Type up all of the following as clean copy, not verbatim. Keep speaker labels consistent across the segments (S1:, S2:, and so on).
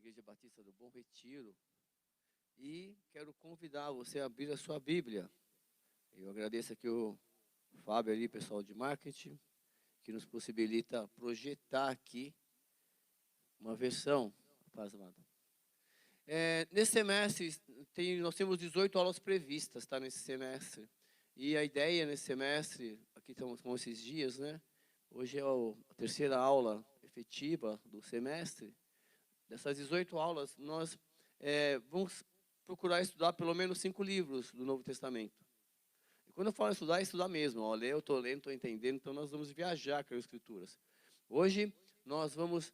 S1: Igreja Batista do Bom Retiro, e quero convidar você a abrir a sua Bíblia. Eu agradeço aqui o Fábio ali, pessoal de marketing, que nos possibilita projetar aqui uma versão. Paz, amado. Nesse semestre, nós temos 18 aulas previstas, tá, nesse semestre. E a ideia nesse semestre, aqui estamos com esses dias, né? Hoje é a terceira aula efetiva do semestre. Dessas 18 aulas, nós vamos procurar estudar pelo menos 5 livros do Novo Testamento. E quando eu falo estudar, é estudar mesmo. Ó, ler, eu estou lendo, estou entendendo, então nós vamos viajar com as Escrituras. Hoje, nós vamos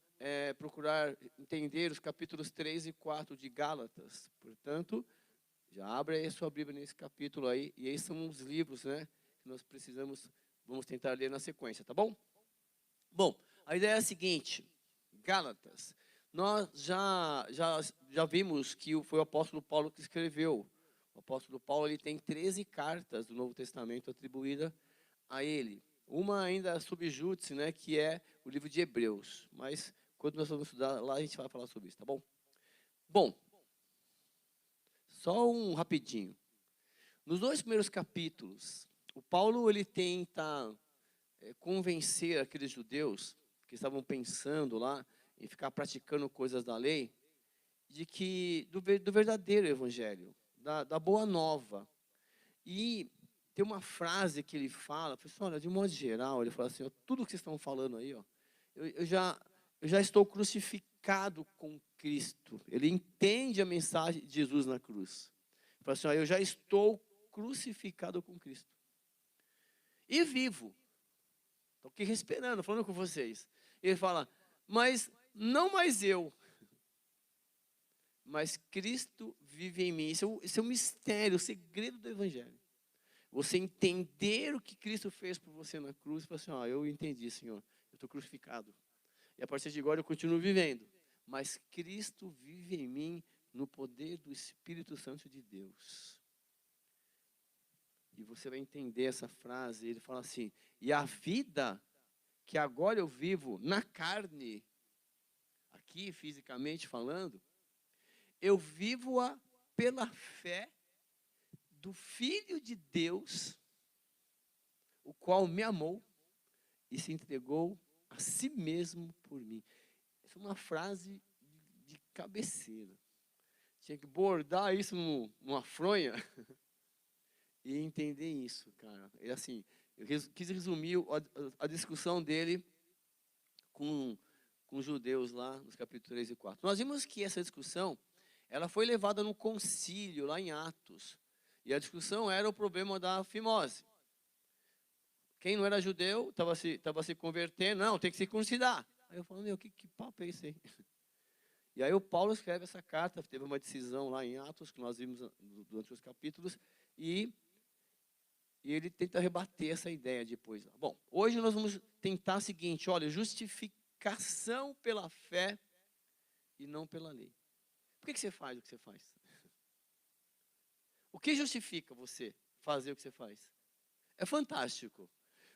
S1: procurar entender os capítulos 3 e 4 de Gálatas. Portanto, já abre aí a sua Bíblia nesse capítulo aí. E esses são os livros, né, que nós vamos tentar ler na sequência, tá bom? Bom, a ideia é a seguinte, Gálatas. Nós já vimos que foi o apóstolo Paulo que escreveu. O apóstolo Paulo ele tem 13 cartas do Novo Testamento atribuídas a ele. Uma ainda subjúdice, né, que é o livro de Hebreus. Mas quando nós vamos estudar lá, a gente vai falar sobre isso, tá bom? Bom, só um rapidinho. Nos 2 primeiros capítulos, o Paulo ele tenta convencer aqueles judeus que estavam pensando lá em ficar praticando coisas da lei, de que do verdadeiro evangelho, da boa nova. E tem uma frase que ele fala, olha, de modo geral, ele fala assim, ó, tudo que vocês estão falando aí, ó, eu já estou crucificado com Cristo. Ele entende a mensagem de Jesus na cruz. Ele fala assim, ó, eu já estou crucificado com Cristo. E vivo. Estou aqui respirando, falando com vocês. Ele fala, mas não mais eu, mas Cristo vive em mim. Esse é o mistério, o segredo do Evangelho. Você entender o que Cristo fez por você na cruz, e falar assim, ó, eu entendi, Senhor, eu estou crucificado. E a partir de agora eu continuo vivendo. Mas Cristo vive em mim no poder do Espírito Santo de Deus. E você vai entender essa frase, ele fala assim, e a vida que agora eu vivo na carne, aqui fisicamente falando, eu vivo-a pela fé do Filho de Deus, o qual me amou e se entregou a si mesmo por mim. Essa é uma frase de cabeceira. Tinha que bordar isso numa fronha e entender isso, cara. É assim, eu quis resumir a discussão dele com os judeus lá nos capítulos 3 e 4. Nós vimos que essa discussão ela foi levada no concílio, lá em Atos. E a discussão era o problema da fimose. Quem não era judeu, estava se convertendo, não, tem que se circuncidar. Aí eu falo, meu, que papo é esse aí? E aí o Paulo escreve essa carta, teve uma decisão lá em Atos, que nós vimos durante os capítulos, e ele tenta rebater essa ideia depois. Bom, hoje nós vamos tentar o seguinte, olha, justificação pela fé e não pela lei. Por que você faz o que você faz? O que justifica você fazer o que você faz? É fantástico.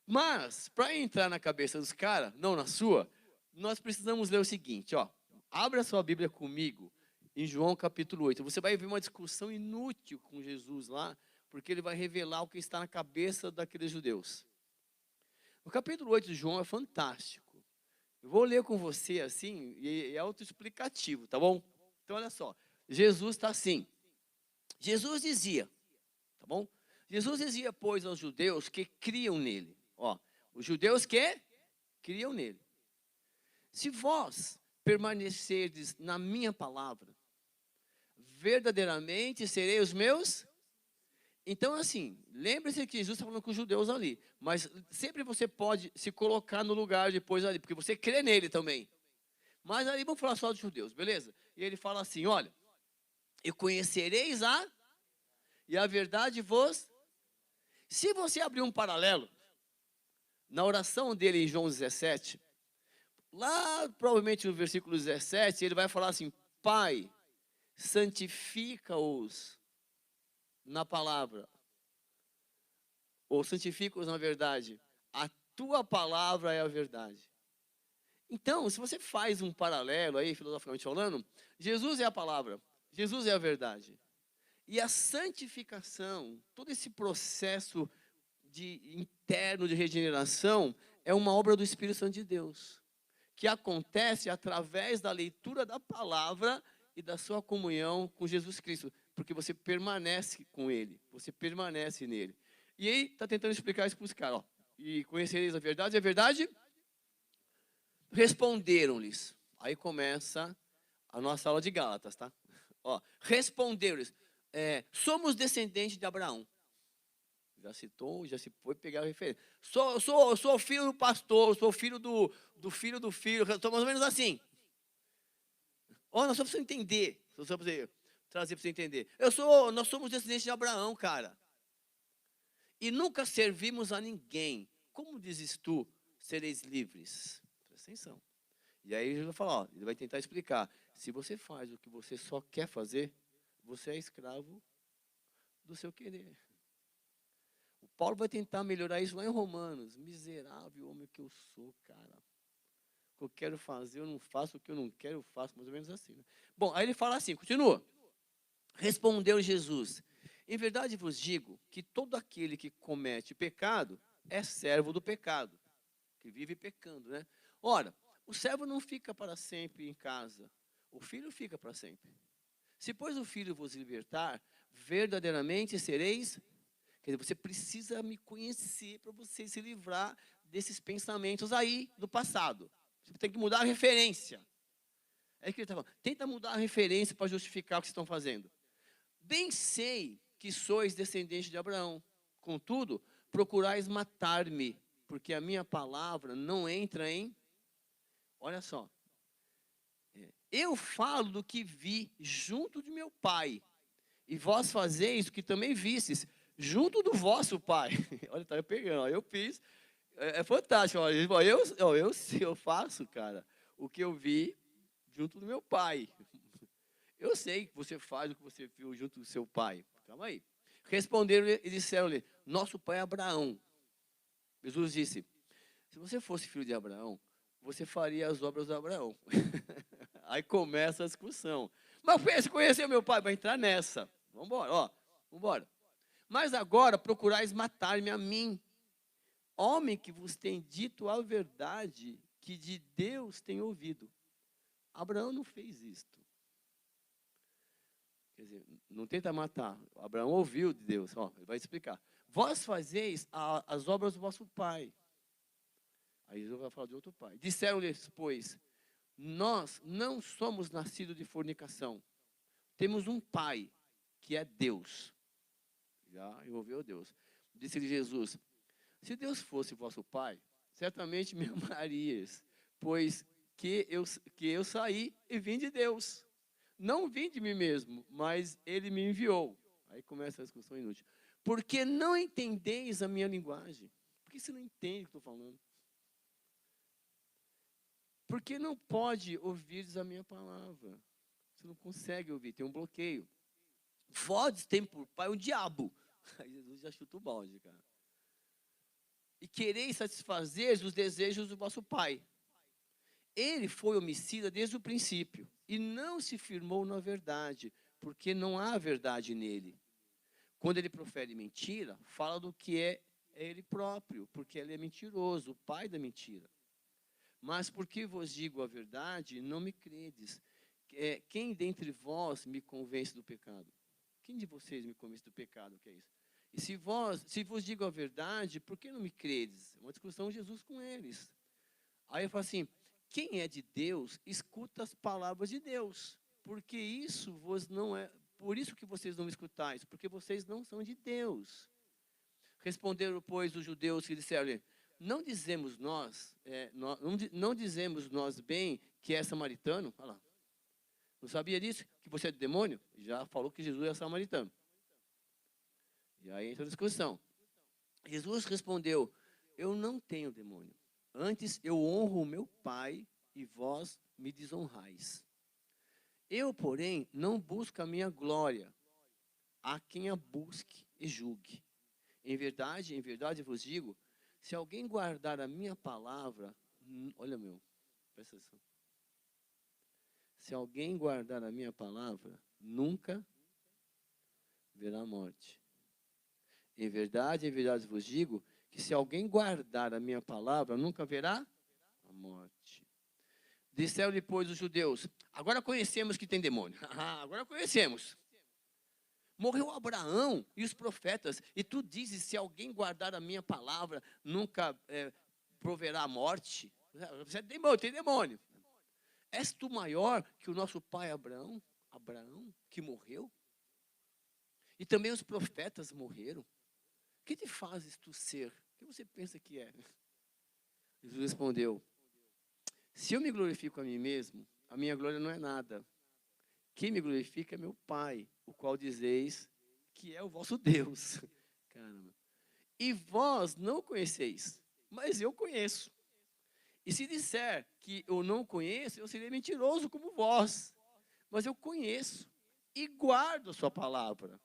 S1: Mas, para entrar na cabeça dos caras, não na sua, nós precisamos ler o seguinte, ó. Abra a sua Bíblia comigo, em João capítulo 8. Você vai ver uma discussão inútil com Jesus lá, porque ele vai revelar o que está na cabeça daqueles judeus. O capítulo 8 de João é fantástico. Eu vou ler com você assim, e é autoexplicativo, tá bom? Então, olha só. Jesus está assim. Jesus dizia, tá bom? Jesus dizia, pois, aos judeus que criam nele. Ó, os judeus que criam nele. Se vós permanecerdes na minha palavra, verdadeiramente serei os meus. Então, assim, lembre-se que Jesus está falando com os judeus ali. Mas sempre você pode se colocar no lugar depois ali, porque você crê nele também. Mas aí vamos falar só dos judeus, beleza? E ele fala assim, olha, e conhecereis e a verdade vos. Se você abrir um paralelo, na oração dele em João 17, lá provavelmente no versículo 17, ele vai falar assim, Pai, santifica-os na palavra, ou santifica-os na verdade, a tua palavra é a verdade. Então, se você faz um paralelo aí, filosoficamente falando, Jesus é a palavra, Jesus é a verdade. E a santificação, todo esse processo interno de regeneração, é uma obra do Espírito Santo de Deus, que acontece através da leitura da palavra e da sua comunhão com Jesus Cristo, porque você permanece com Ele, você permanece nele. E aí está tentando explicar isso para os caras. Ó, e conhecereis a verdade, e a verdade responderam-lhes. Aí começa a nossa aula de Gálatas, tá? Ó, responderam-lhes, somos descendentes de Abraão. Já citou, já se foi pegar a referência. Sou filho do pastor, sou filho do filho do filho, estou mais ou menos assim. Ó, nós só precisamos entender, só para você trazer para você entender. Nós somos descendentes de Abraão, cara. E nunca servimos a ninguém. Como dizes tu, sereis livres? Presta atenção. E aí ele vai falar, ó, ele vai tentar explicar. Se você faz o que você só quer fazer, você é escravo do seu querer. O Paulo vai tentar melhorar isso lá em Romanos. Miserável homem que eu sou, cara. O que eu quero fazer, eu não faço. O que eu não quero, eu faço. Mais ou menos assim, né? Bom, aí ele fala assim, continua. Respondeu Jesus, em verdade vos digo que todo aquele que comete pecado é servo do pecado, que vive pecando, né? Ora, o servo não fica para sempre em casa, o filho fica para sempre. Se, pois, o filho vos libertar, verdadeiramente sereis... Quer dizer, você precisa me conhecer para você se livrar desses pensamentos aí do passado. Você tem que mudar a referência. É que ele está falando. Tenta mudar a referência para justificar o que vocês estão fazendo. Bem sei que sois descendentes de Abraão. Contudo, procurais matar-me, porque a minha palavra não entra em... Olha só. Eu falo do que vi junto de meu pai, e vós fazeis o que também vistes, junto do vosso pai. Olha, está pegando, ó, eu fiz. É fantástico. Ó, eu faço, cara, o que eu vi junto do meu pai. Eu sei que você faz o que você viu junto do seu pai. Calma aí. Responderam e disseram-lhe, nosso pai é Abraão. Jesus disse, se você fosse filho de Abraão, você faria as obras de Abraão. Aí começa a discussão. Mas você conheceu meu pai? Vai entrar nessa. Vamos embora, ó. Vamos embora. Mas agora procurais matar-me a mim, homem que vos tem dito a verdade, que de Deus tem ouvido. Abraão não fez isto. Quer dizer, não tenta matar. Abraão ouviu de Deus. Ó, ele vai explicar. Vós fazeis as obras do vosso pai. Aí Jesus vai falar de outro pai. Disseram-lhes, pois, nós não somos nascidos de fornicação. Temos um pai, que é Deus. Já envolveu Deus. Disse-lhe Jesus, se Deus fosse vosso pai, certamente me amarias, pois que eu saí e vim de Deus. Não vim de mim mesmo, mas ele me enviou. Aí começa a discussão inútil. Porque não entendeis a minha linguagem? Por que você não entende o que eu estou falando? Porque não pode ouvir a minha palavra. Você não consegue ouvir, tem um bloqueio. Vós tem por pai o diabo. Aí Jesus já chuta o balde, cara. E quereis satisfazer os desejos do vosso pai. Ele foi homicida desde o princípio e não se firmou na verdade, porque não há verdade nele. Quando ele profere mentira, fala do que é ele próprio, porque ele é mentiroso, o pai da mentira. Mas porque vos digo a verdade, não me credes. Quem dentre vós me convence do pecado? Quem de vocês me convence do pecado? O que é isso? E se vos digo a verdade, por que não me credes? Uma discussão de Jesus com eles. Aí eu falo assim, quem é de Deus, escuta as palavras de Deus, porque isso vos não é, por isso que vocês não me escutais, porque vocês não são de Deus. Responderam, pois, os judeus que disseram, não dizemos nós, não dizemos nós bem que é samaritano? Olha lá. Não sabia disso? Que você é do demônio? Já falou que Jesus é samaritano. E aí entra a discussão. Jesus respondeu, eu não tenho demônio. Antes eu honro o meu Pai e vós me desonrais. Eu, porém, não busco a minha glória. Há quem a busque e julgue. Em verdade vos digo, se alguém guardar a minha palavra, olha meu, Presta atenção. Se alguém guardar a minha palavra, nunca verá a morte. Em verdade vos digo, que se alguém guardar a minha palavra, nunca verá a morte. Disseram-lhe, pois, os judeus, agora conhecemos que tem demônio. Agora conhecemos. Morreu Abraão e os profetas, e tu dizes, se alguém guardar a minha palavra, nunca proverá a morte. Você tem demônio. És tu maior que o nosso pai Abraão, que morreu? E também os profetas morreram. Que te fazes tu ser? O que você pensa que é? Jesus respondeu, se eu me glorifico a mim mesmo, a minha glória não é nada. Quem me glorifica é meu Pai, o qual dizeis que é o vosso Deus. Caramba. E vós não o conheceis, mas eu conheço. E se disser que eu não conheço, eu serei mentiroso como vós. Mas eu conheço e guardo a sua palavra.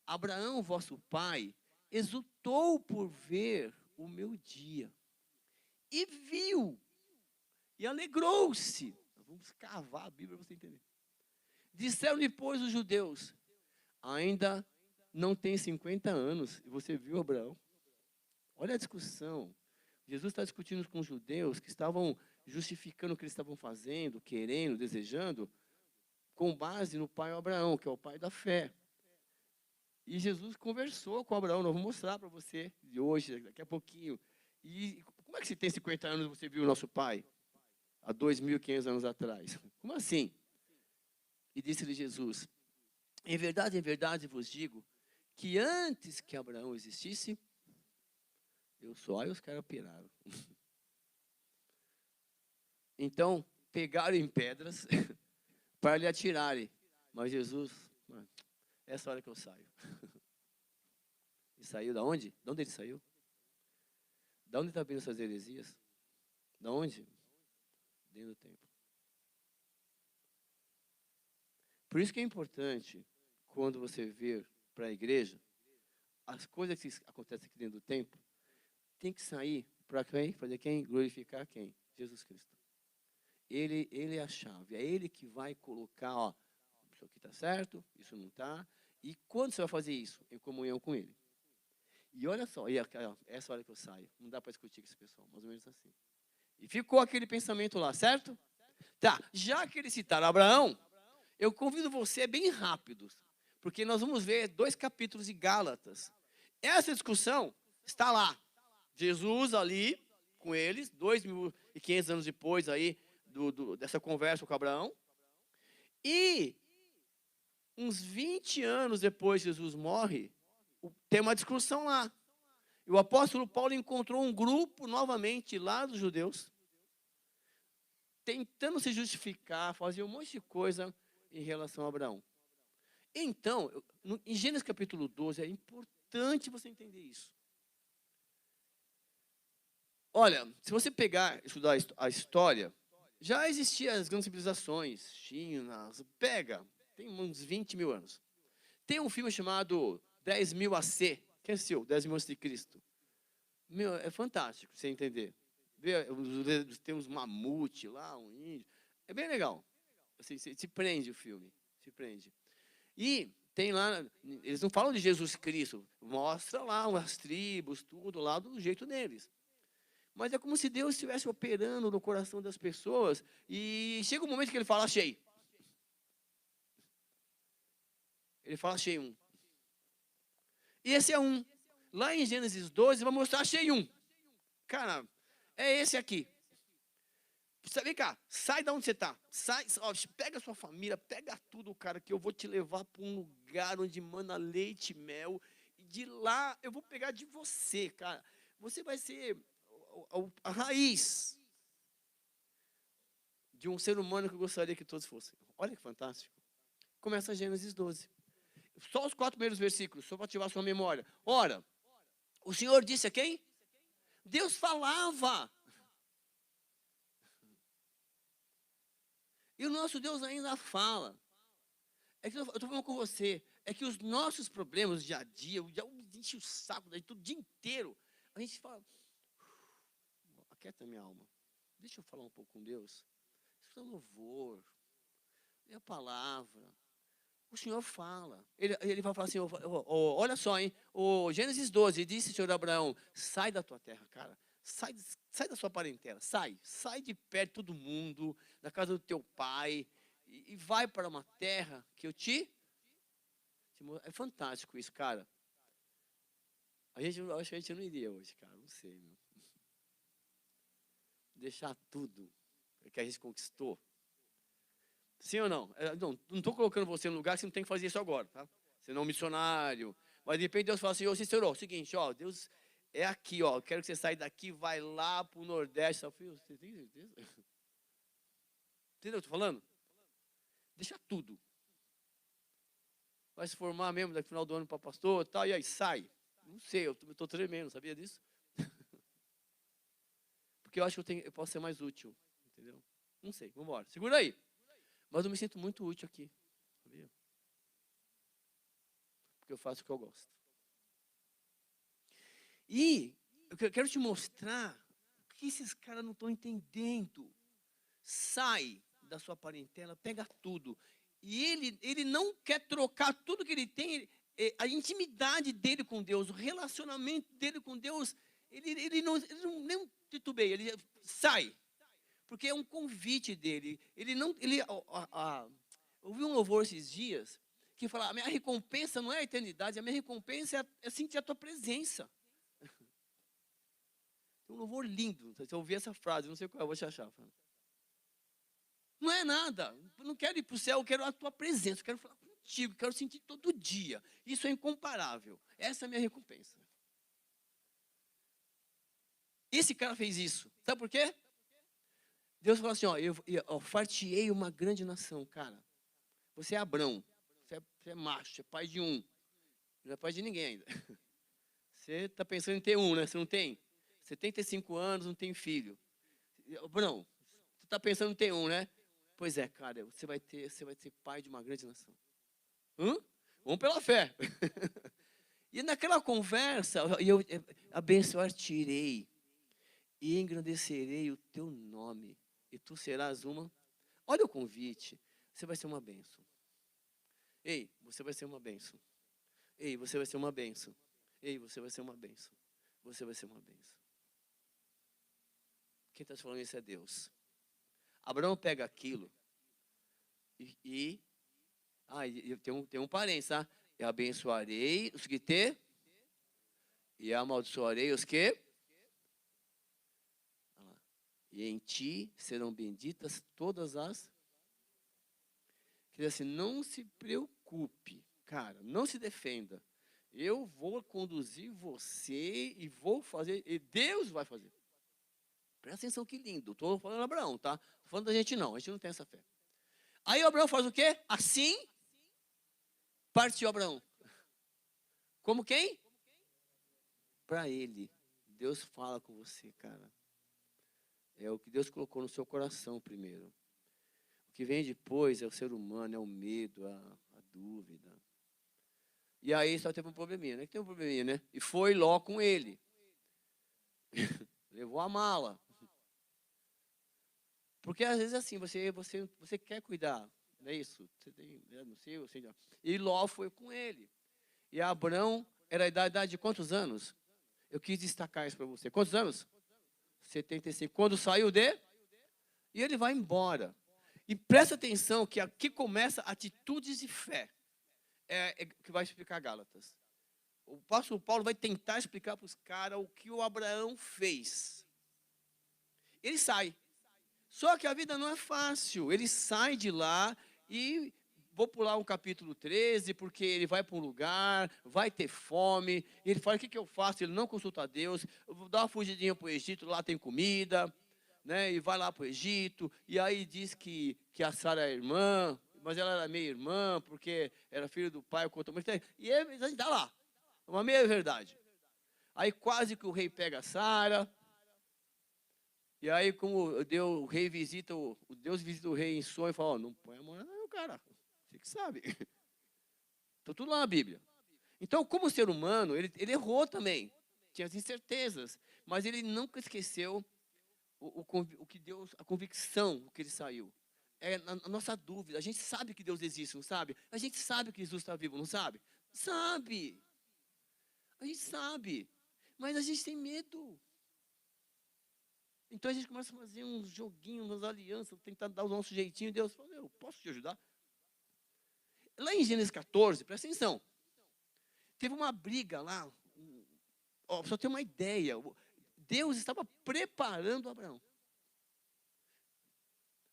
S1: Abraão, vosso pai, exultou por ver o meu dia. E viu. E alegrou-se. Vamos cavar a Bíblia para você entender. Disseram-lhe, pois, os judeus, ainda não tem 50 anos, e você viu Abraão? Olha a discussão. Jesus está discutindo com os judeus que estavam justificando o que eles estavam fazendo, querendo, desejando, com base no pai Abraão, que é o pai da fé. E Jesus conversou com Abraão, nós vamos mostrar para você de hoje, daqui a pouquinho. E como é que se tem 50 anos e você viu o nosso pai? Há 2.500 anos atrás. Como assim? E disse-lhe Jesus, em verdade vos digo, que antes que Abraão existisse, eu sou. Aí os caras piraram. Então, pegaram em pedras para lhe atirarem. Mas Jesus, essa hora que eu saio. E saiu da onde? De onde ele saiu? Da onde está vindo essas heresias? Da onde? Dentro do templo. Por isso que é importante, quando você vir para a igreja, as coisas que acontecem aqui dentro do templo, tem que sair para quem? Fazer quem? Glorificar quem? Jesus Cristo. Ele é a chave, é Ele que vai colocar, ó, isso aqui está certo, isso não está. E quando você vai fazer isso? Em comunhão com Ele. E olha só, essa hora que eu saio, não dá para discutir com esse pessoal, mais ou menos assim. E ficou aquele pensamento lá, certo? Tá, já que eles citaram Abraão, eu convido você bem rápido, porque nós vamos ver 2 capítulos de Gálatas. Essa discussão está lá. Jesus ali com eles, 2.500 anos depois aí dessa conversa com Abraão. E uns 20 anos depois Jesus morre, tem uma discussão lá. E o apóstolo Paulo encontrou um grupo novamente lá dos judeus, tentando se justificar, fazer um monte de coisa em relação a Abraão. Então, em Gênesis capítulo 12, é importante você entender isso. Olha, se você pegar, estudar a história, já existiam as grandes civilizações, China, tem uns 20 mil anos. Tem um filme chamado 10.000 AC, que é seu, 10.000 antes de Cristo. Meu, é fantástico, você entender. Tem uns mamute lá, um índio. É bem legal. Assim, se prende o filme, se prende. E tem lá, eles não falam de Jesus Cristo, mostra lá umas tribos, tudo lá do jeito deles. Mas é como se Deus estivesse operando no coração das pessoas e chega um momento que ele fala, achei. Ele fala, achei um. E esse é um. Lá em Gênesis 12, vai mostrar, achei um. Cara, é esse aqui. Vem cá, sai de onde você está. Sai, ó, pega a sua família, pega tudo, cara, que eu vou te levar para um lugar onde manda leite e mel. E de lá eu vou pegar de você, cara. Você vai ser a raiz de um ser humano que eu gostaria que todos fossem. Olha que fantástico. Começa Gênesis 12. Só os 4 primeiros versículos, só para ativar sua memória. Ora, o Senhor disse a quem? Deus falava. E o nosso Deus ainda fala. É que eu estou falando com você. É que os nossos problemas do dia a dia, enche o saco daí tudo o dia inteiro. A gente fala, aquieta minha alma. deixa eu falar um pouco com Deus. Escuta louvor, lê a palavra. O Senhor fala. Ele vai falar assim, olha só, hein? O Gênesis 12, disse o Senhor Abraão, sai da tua terra, cara. Sai da sua parentela, sai de perto de todo mundo, da casa do teu pai, e vai para uma terra que eu te é fantástico isso, cara. Eu acho que a gente não iria hoje, cara, não sei, meu. Deixar tudo que a gente conquistou. Sim ou não? Não estou colocando você no lugar que você não tem que fazer isso agora, tá? Você não é um missionário. Mas de repente Deus fala assim, ô Cícero, é o seguinte, ó, Deus é aqui, ó, quero que você saia daqui, vai lá para o Nordeste. Filho, você tem certeza? Entendeu o que eu estou falando? Deixa tudo. Vai se formar mesmo daqui no final do ano para pastor e tal, e aí sai. Não sei, eu estou tremendo, sabia disso? Porque eu acho que eu posso ser mais útil, entendeu? Não sei, vamos embora. Segura aí. Mas eu me sinto muito útil aqui, sabia? Porque eu faço o que eu gosto. E eu quero te mostrar o que esses caras não estão entendendo. Sai da sua parentela, pega tudo. E ele não quer trocar tudo que ele tem, a intimidade dele com Deus, o relacionamento dele com Deus, ele não nem titubeia, ele sai. Porque é um convite dele. Ouvi um louvor esses dias que fala, a minha recompensa não é a eternidade, a minha recompensa é sentir a tua presença. Tem um louvor lindo, se eu ouvir essa frase, não sei qual, eu vou te achar. Não é nada, eu não quero ir para o céu, eu quero a tua presença, eu quero falar contigo, quero sentir todo dia. Isso é incomparável, essa é a minha recompensa. Esse cara fez isso, sabe por quê? Deus falou assim, ó, eu fartiei uma grande nação, cara. Você é Abrão, você é macho, você é pai de um. Não é pai de ninguém ainda. Você está pensando em ter um, né? Você não tem? 75 anos, não tem filho. Abrão, você está pensando em ter um, né? Pois é, cara, você vai ser pai de uma grande nação. Vamos pela fé. E naquela conversa, eu abençoar-te-irei e engrandecerei o teu nome. E tu serás uma. Olha o convite. Você vai ser uma bênção. Ei, você vai ser uma bênção. Ei, você vai ser uma bênção. Ei, você vai ser uma bênção. Você vai ser uma bênção. Quem está falando isso é Deus. Abraão pega aquilo e tem um parente, tá? Eu abençoarei os que te e amaldiçoarei os que. E em ti serão benditas todas as. Quer dizer assim, não se preocupe, cara, não se defenda. Eu vou conduzir você e vou fazer, e Deus vai fazer. Presta atenção que lindo. Estou falando de Abraão, tá? Estou falando da gente não, a gente não tem essa fé. Aí Abraão faz o quê? Assim partiu Abraão. Como quem? Para ele. Deus fala com você, cara. É o que Deus colocou no seu coração primeiro. O que vem depois é o ser humano, é o medo, a dúvida. E aí só teve um probleminha, né? Que tem um probleminha, né? E foi Ló com ele. Levou a mala. Porque às vezes assim, você quer cuidar, não é isso? Você tem, não sei, e Ló foi com ele. E Abrão era a idade de quantos anos? Eu quis destacar isso para você. Quantos anos? 75. Quando saiu de? E ele vai embora. E presta atenção que aqui começa atitudes de fé. É que vai explicar Gálatas. O apóstolo Paulo vai tentar explicar para os caras o que o Abraão fez. Ele sai. Só que a vida não é fácil. Ele sai de lá e vou pular o capítulo 13, porque ele vai para um lugar, vai ter fome. Ele fala, o que eu faço? Ele não consulta a Deus. Eu vou dar uma fugidinha para o Egito, lá tem comida. Né? E vai lá para o Egito. E aí diz que a Sara é irmã, mas ela era meia irmã, porque era filho do pai. E a gente está lá. Uma meia verdade. Aí quase que o rei pega a Sara. E aí, como o rei visita, Deus visita o rei em sonho e fala, não põe a mão no cara, você que sabe. Está tudo lá na Bíblia. Então, como ser humano, ele errou também. Tinha as incertezas. Mas ele nunca esqueceu o que Deus, a convicção, o que ele saiu. É a nossa dúvida. A gente sabe que Deus existe, não sabe? A gente sabe que Jesus está vivo, não sabe? Sabe. A gente sabe. Mas a gente tem medo. Então a gente começa a fazer uns joguinhos, umas alianças, tentar dar o nosso jeitinho. E Deus fala, eu posso te ajudar? Lá em Gênesis 14, presta atenção. Teve uma briga lá. Ó, só ter uma ideia. Deus estava preparando Abraão.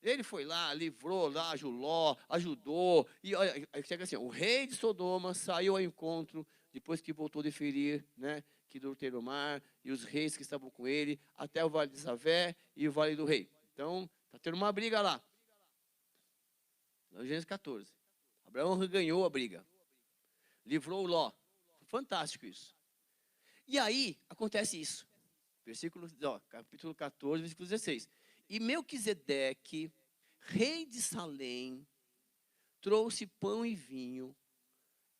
S1: Ele foi lá, livrou lá Juló, ajudou. E olha, chega assim, o rei de Sodoma saiu ao encontro, depois que voltou de ferir, né, que adulterou o mar, e os reis que estavam com ele, até o vale de Savé e o vale do rei. Então, está tendo uma briga lá. No Gênesis 14. Abraão ganhou a briga. Livrou Ló. Fantástico isso. E aí, acontece isso. Capítulo 14, versículo 16. E Melquisedeque, rei de Salém, trouxe pão e vinho.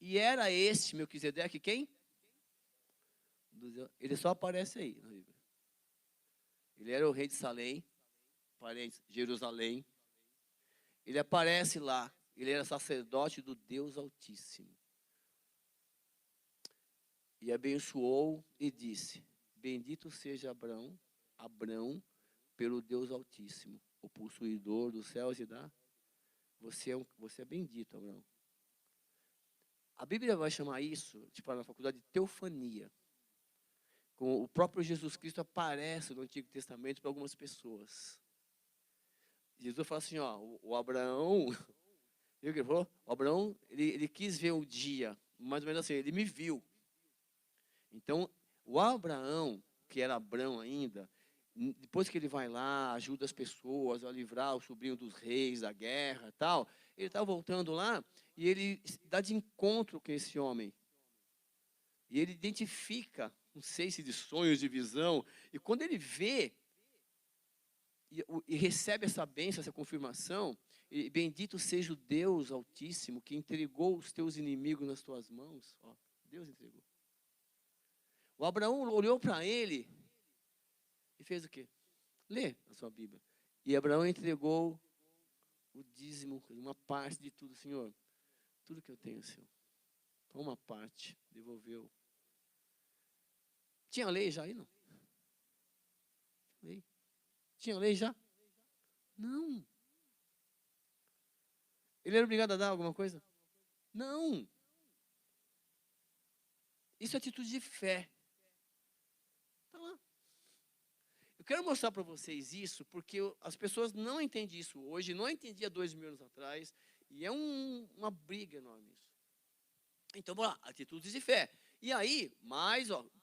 S1: E era este Melquisedeque quem? Ele só aparece aí na Bíblia. Ele era o rei de Salém, parentes, Jerusalém. Ele aparece lá. Ele era sacerdote do Deus Altíssimo. E abençoou e disse, bendito seja Abrão, pelo Deus Altíssimo, o possuidor dos céus e da... Você é bendito, Abraão. A Bíblia vai chamar isso, tipo na faculdade, de teofania. Com o próprio Jesus Cristo aparece no Antigo Testamento para algumas pessoas. Jesus fala assim, ó, o Abraão, viu o que ele falou? O Abraão, ele quis ver o dia, mais ou menos assim, ele me viu. Então, o Abraão, que era Abrão ainda, depois que ele vai lá, ajuda as pessoas a livrar o sobrinho dos reis da guerra e tal, ele está voltando lá e ele dá de encontro com esse homem. E ele identifica, não sei se de sonhos, de visão, e quando ele vê e recebe essa bênção, essa confirmação, e bendito seja o Deus Altíssimo que entregou os teus inimigos nas tuas mãos. Ó, Deus entregou. O Abraão olhou para ele e fez o quê? Lê a sua Bíblia. E Abraão entregou o dízimo, uma parte de tudo, Senhor. Tudo que eu tenho, Senhor. Toma uma parte, devolveu. Tinha lei já aí, não? Lei. Tinha lei já? Não. Ele era obrigado a dar alguma coisa? Não. Isso é atitude de fé. Está lá. Eu quero mostrar para vocês isso, porque as pessoas não entendem isso hoje, não entendia 2000 anos atrás, e é uma briga enorme isso. Então, vamos lá, atitudes de fé. E aí,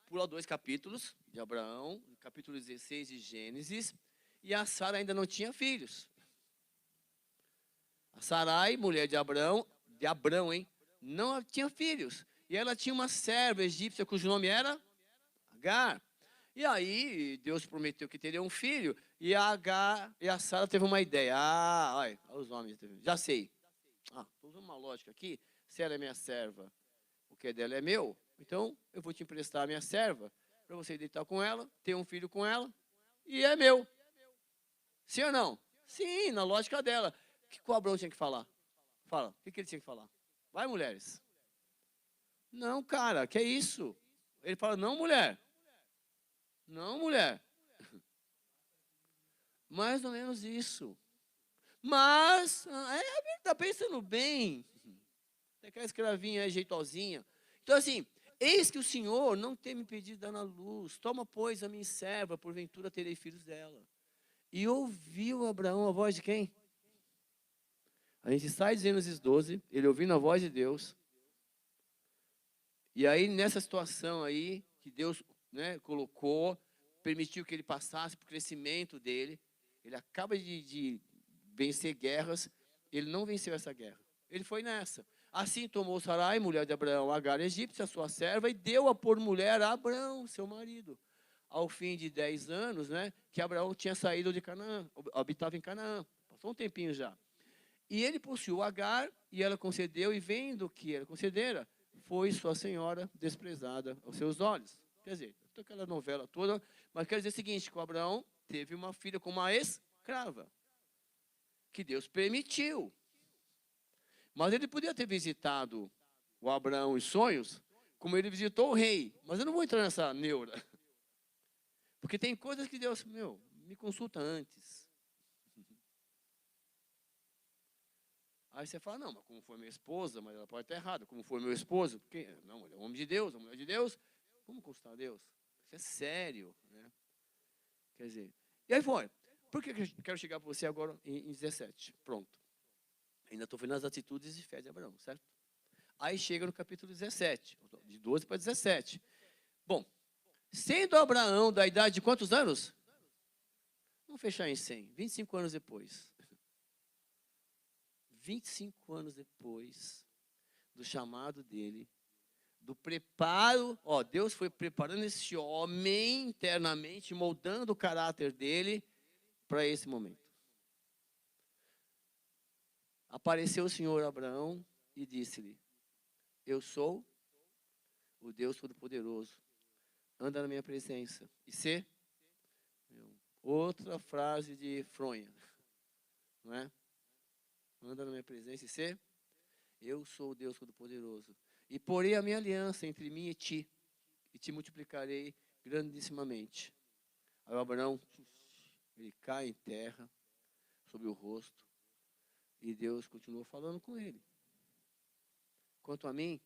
S1: pula 2 capítulos de Abraão, capítulo 16 de Gênesis, e a Sara ainda não tinha filhos. A Sarai, mulher de Abrão, não tinha filhos. E ela tinha uma serva egípcia cujo nome era Agar. E aí, Deus prometeu que teria um filho, e a Sara teve uma ideia. Olha os homens, já sei. Estou usando uma lógica aqui. Se ela é minha serva, o que é dela é meu, então eu vou te emprestar a minha serva, para você deitar com ela, ter um filho com ela, e é meu. Sim ou não? Sim, na lógica dela. O que o Abraão tinha que falar? Fala, o que ele tinha que falar? Vai, mulheres. Não, cara, que é isso? Ele fala, não, mulher. Não, mulher. Mais ou menos isso. Mas, está pensando bem. Aquela escravinha aí, jeitosinha. Então, assim, eis que o Senhor não tem me pedido dar na luz. Toma, pois, a minha serva, porventura terei filhos dela. E ouviu Abraão a voz de quem? A gente sai de Gênesis 12, ele ouvindo a voz de Deus. E aí, nessa situação aí, que Deus, né, colocou, permitiu que ele passasse para o crescimento dele. Ele acaba de vencer guerras, ele não venceu essa guerra. Ele foi nessa. Assim tomou Sarai, mulher de Abraão, Agar egípcia, sua serva, e deu-a por mulher a Abraão, seu marido. Ao fim de 10 anos, né, que Abraão tinha saído de Canaã, habitava em Canaã. Passou um tempinho já. E ele possuiu Agar, e ela concedeu, e vendo que ela concedera, foi sua senhora desprezada aos seus olhos. Quer dizer, toda aquela novela toda, mas quer dizer o seguinte, com Abraão, teve uma filha com uma escrava, que Deus permitiu. Mas ele podia ter visitado o Abraão em sonhos, como ele visitou o rei. Mas eu não vou entrar nessa neura. Porque tem coisas que Deus, me consulta antes. Aí você fala, não, mas como foi minha esposa, mas ela pode estar errada. Como foi meu esposo, porque, não, ele é um homem de Deus, uma mulher de Deus. Como consultar a Deus? Isso é sério, né? Quer dizer, e aí foi. Por que eu quero chegar para você agora em 17? Pronto. Ainda estou vendo as atitudes de fé de Abraão, certo? Aí chega no capítulo 17, de 12 para 17. Bom, sendo Abraão da idade de quantos anos? Vamos fechar em 100, 25 anos depois. 25 anos depois do chamado dele, do preparo, Deus foi preparando esse homem internamente, moldando o caráter dele para esse momento. Apareceu o Senhor Abraão e disse-lhe: eu sou o Deus Todo-Poderoso, anda na minha presença. E se? Outra frase de fronha, não é? Anda na minha presença e se? Eu sou o Deus Todo-Poderoso. E porei a minha aliança entre mim e te multiplicarei grandissimamente. Aí o Abraão, ele cai em terra, sobre o rosto, e Deus continuou falando com ele. Quanto a mim,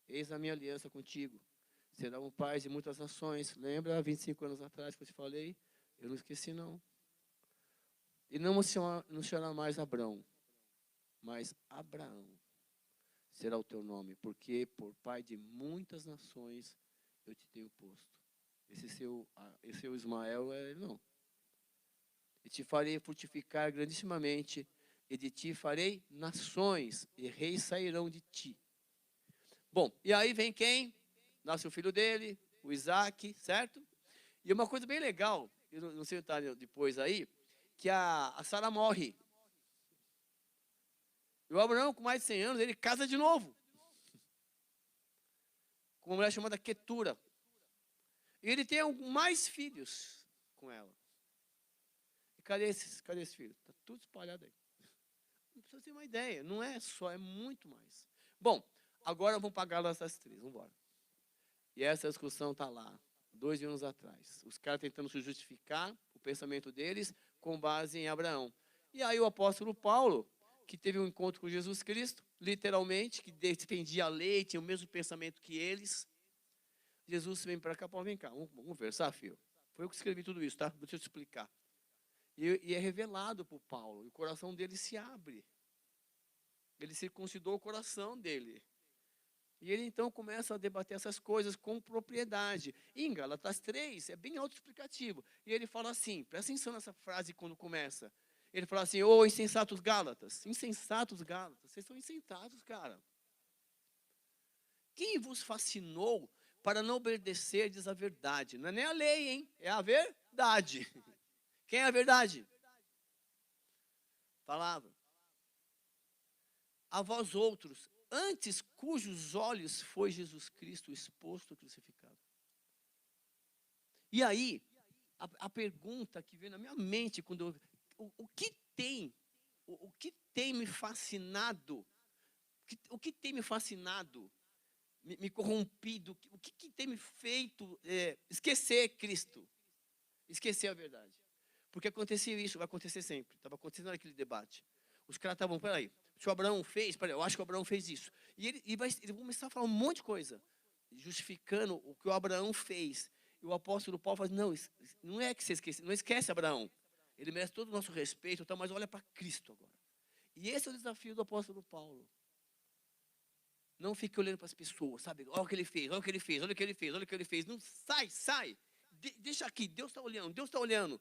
S1: eis a minha aliança contigo. Será um pai de muitas nações. Lembra, 25 anos atrás que eu te falei? Eu não esqueci, não. E não mencionar mais Abrão, mas Abraão será o teu nome, porque por pai de muitas nações eu te tenho posto. Esse seu Ismael não. E te farei frutificar grandissimamente, e de ti farei nações, e reis sairão de ti. Bom, e aí vem quem? Nasce o filho dele, o Isaac, certo? E uma coisa bem legal, eu não sei o detalhe depois aí, que a Sara morre. E o Abraão, com mais de 100 anos, ele casa de novo. Com uma mulher chamada Quetura. E ele tem mais filhos com ela. E cadê esse filho? Está tudo espalhado aí. Não precisa ter uma ideia, não é só, é muito mais. Bom, agora vamos pagar Gálatas 3, vamos embora. E essa discussão está lá, 2 anos atrás. Os caras tentando se justificar, o pensamento deles, com base em Abraão. E aí o apóstolo Paulo, que teve um encontro com Jesus Cristo, literalmente, que defendia a lei, tinha o mesmo pensamento que eles. Jesus vem para cá, Paulo, vem cá, vamos conversar, filho. Foi eu que escrevi tudo isso, tá? Deixa eu te explicar. E é revelado para o Paulo, e o coração dele se abre. Ele circuncidou o coração dele. E ele então começa a debater essas coisas com propriedade. E em Gálatas 3 é bem autoexplicativo. E ele fala assim, presta atenção nessa frase quando começa. Ele fala assim, ô insensatos Gálatas, vocês são insensatos, cara. Quem vos fascinou para não obedecerdes a verdade? Não é nem a lei, hein? É a verdade. Quem é a verdade? Palavra. A vós outros, antes cujos olhos foi Jesus Cristo exposto, crucificado. E aí, a pergunta que veio na minha mente, quando o que tem me fascinado, me corrompido, o que tem me feito esquecer Cristo, esquecer a verdade. Porque aconteceu isso, vai acontecer sempre, estava acontecendo naquele debate. Os caras estavam, peraí, se o Abraão fez, eu acho que o Abraão fez isso. E ele vai começar a falar um monte de coisa, justificando o que o Abraão fez. E o apóstolo Paulo fala, não é que você esquece, não esquece Abraão. Ele merece todo o nosso respeito, mas olha para Cristo agora. E esse é o desafio do apóstolo Paulo. Não fique olhando para as pessoas, sabe? Olha o que ele fez, olha o que ele fez, olha o que ele fez, olha o que ele fez. Não, sai. Deixa aqui, Deus está olhando.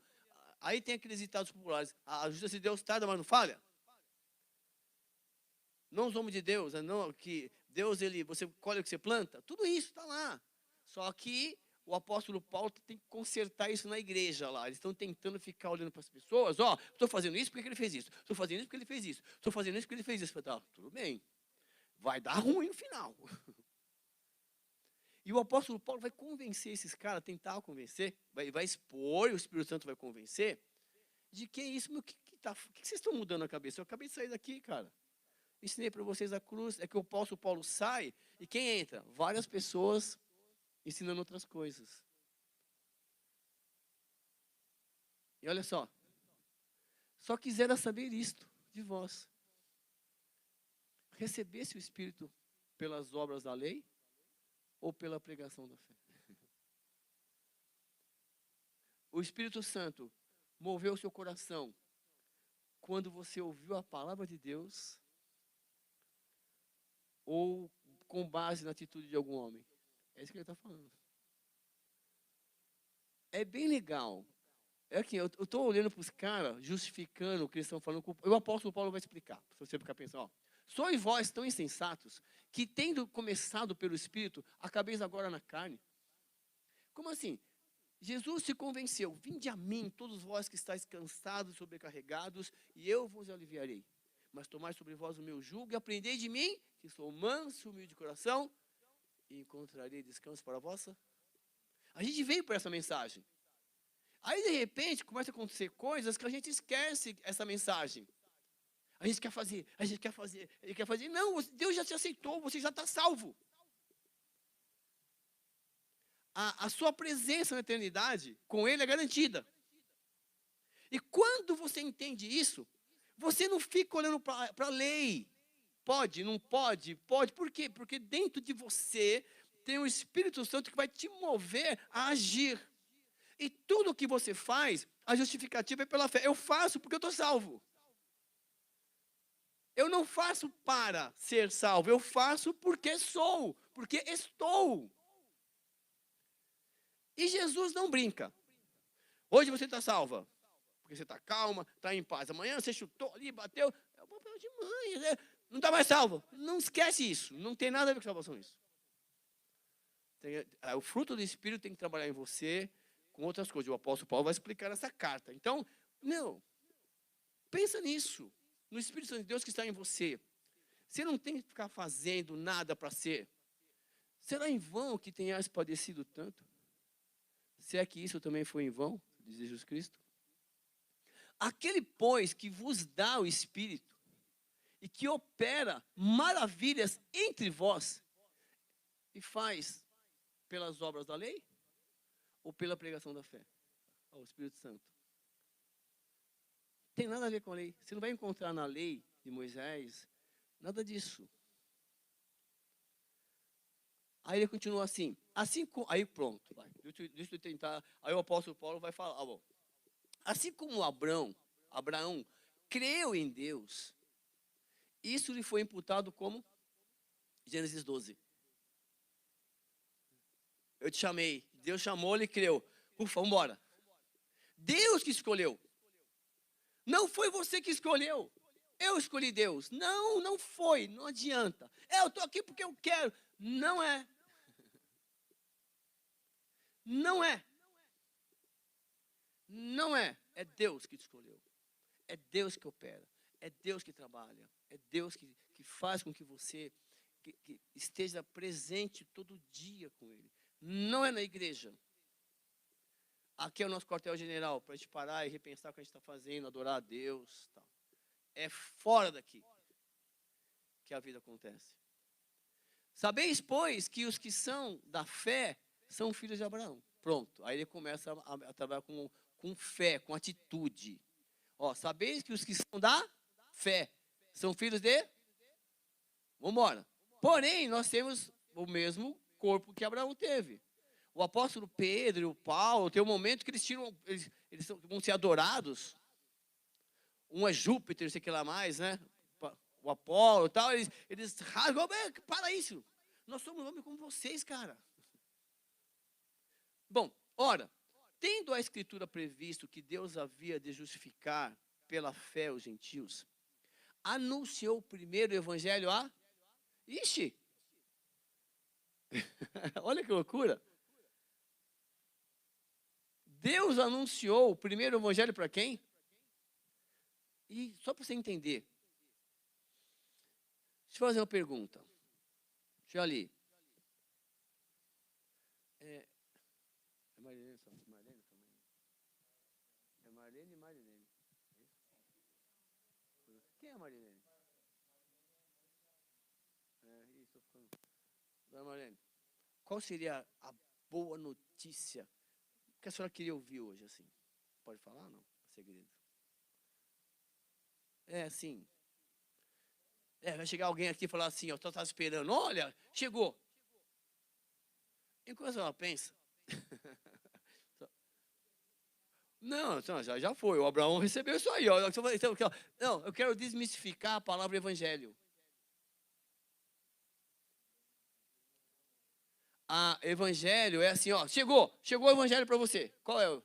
S1: Aí tem aqueles ditados populares, a justiça de Deus tarda, mas não falha. Não os homens de Deus, não, que Deus, você colhe o que você planta, tudo isso está lá. Só que o apóstolo Paulo tem que consertar isso na igreja lá. Eles estão tentando ficar olhando para as pessoas, estou fazendo isso porque ele fez isso, estou fazendo isso porque ele fez isso, estou fazendo isso porque ele fez isso. Tudo bem, vai dar ruim no final. E o apóstolo Paulo vai convencer esses caras, tentar convencer, vai expor, e o Espírito Santo vai convencer, de que é isso, meu, que vocês estão mudando a cabeça? Eu acabei de sair daqui, cara. Ensinei para vocês a cruz, é que o apóstolo Paulo sai, e quem entra? Várias pessoas ensinando outras coisas. E olha só quisera saber isto de vós. Recebesse o Espírito pelas obras da lei ou pela pregação da fé? O Espírito Santo moveu o seu coração quando você ouviu a palavra de Deus ou com base na atitude de algum homem? É isso que ele está falando. É bem legal. É que eu estou olhando para os caras, justificando o que eles estão falando. O apóstolo Paulo vai explicar, se você ficar pensando, ó. Sois vós tão insensatos, que tendo começado pelo Espírito, acabeis agora na carne. Como assim? Jesus se convenceu, vinde a mim, todos vós que estáis cansados e sobrecarregados, e eu vos aliviarei. Mas tomai sobre vós o meu jugo e aprendei de mim, que sou manso e humilde de coração, e encontrarei descanso para a vossa. A gente veio para essa mensagem. Aí, de repente, começa a acontecer coisas que a gente esquece essa mensagem. A gente quer fazer, a gente quer fazer, a gente quer fazer. Não, Deus já te aceitou, você já está salvo. A sua presença na eternidade com Ele é garantida. E quando você entende isso, você não fica olhando para a lei. Pode, não pode, pode. Por quê? Porque dentro de você tem o Espírito Santo que vai te mover a agir. E tudo que você faz, a justificativa é pela fé. Eu faço porque eu estou salvo. Eu não faço para ser salvo, eu faço porque sou, porque estou. E Jesus não brinca. Hoje você está salva, porque você está calma, está em paz. Amanhã você chutou ali, bateu, é o papel de mãe, né? Não está mais salvo. Não esquece isso, não tem nada a ver com salvação isso. O fruto do Espírito tem que trabalhar em você com outras coisas. O apóstolo Paulo vai explicar nessa carta. Então, pensa nisso. No Espírito Santo de Deus que está em você. Você não tem que ficar fazendo nada para ser. Será em vão que tenhas padecido tanto? Se é que isso também foi em vão, diz Jesus Cristo. Aquele, pois, que vos dá o Espírito e que opera maravilhas entre vós e faz pelas obras da lei ou pela pregação da fé? O Espírito Santo. Tem nada a ver com a lei. Você não vai encontrar na lei de Moisés nada disso. Aí ele continua assim. Aí pronto. Deixa eu tentar. Aí o apóstolo Paulo vai falar. Bom, assim como Abraão creu em Deus, isso lhe foi imputado como? Gênesis 12. Eu te chamei. Deus chamou, ele creu. Ufa, vamos embora. Deus que escolheu. Não foi você que escolheu. Eu escolhi Deus. Não, não foi. Não adianta. Eu estou aqui porque eu quero. Não é. Não é. Não é. É Deus que te escolheu. É Deus que opera. É Deus que trabalha. É Deus que faz com que você que esteja presente todo dia com Ele. Não é na igreja. Aqui é o nosso quartel-general, para a gente parar e repensar o que a gente está fazendo, adorar a Deus. Tal. É fora daqui que a vida acontece. Sabeis, pois, que os que são da fé são filhos de Abraão. Pronto, aí ele começa a trabalhar com fé, com atitude. Ó, sabeis que os que são da fé são filhos de... Vamos embora. Porém, nós temos o mesmo corpo que Abraão teve. O apóstolo Pedro e o Paulo, tem um momento que eles vão ser adorados. Um é Júpiter, não sei o que lá mais, né? O Apolo e tal, eles rasgam, para isso. Nós somos homens como vocês, cara. Bom, ora, tendo a Escritura previsto que Deus havia de justificar pela fé os gentios, anunciou primeiro o evangelho a... Ixi! Olha que loucura! Deus anunciou o primeiro evangelho para quem? E só para você entender, deixa eu fazer uma pergunta. Deixa eu ali. É, é Marilene só. Marlene, calma aí. É Marlene e Marilene. Quem é a Marilene? É, isso, tô ficando. Dona Marlene, qual seria a boa notícia que a senhora queria ouvir hoje, assim? Pode falar, não? Segredo. É, assim. É, vai chegar alguém aqui e falar assim, ó, tu tá esperando. Olha, chegou. Enquanto ela pensa. Não, já foi. O Abraão recebeu isso aí. Ó. Não, eu quero desmistificar a palavra evangelho. A evangelho é assim, ó. Chegou o evangelho para você. Qual é?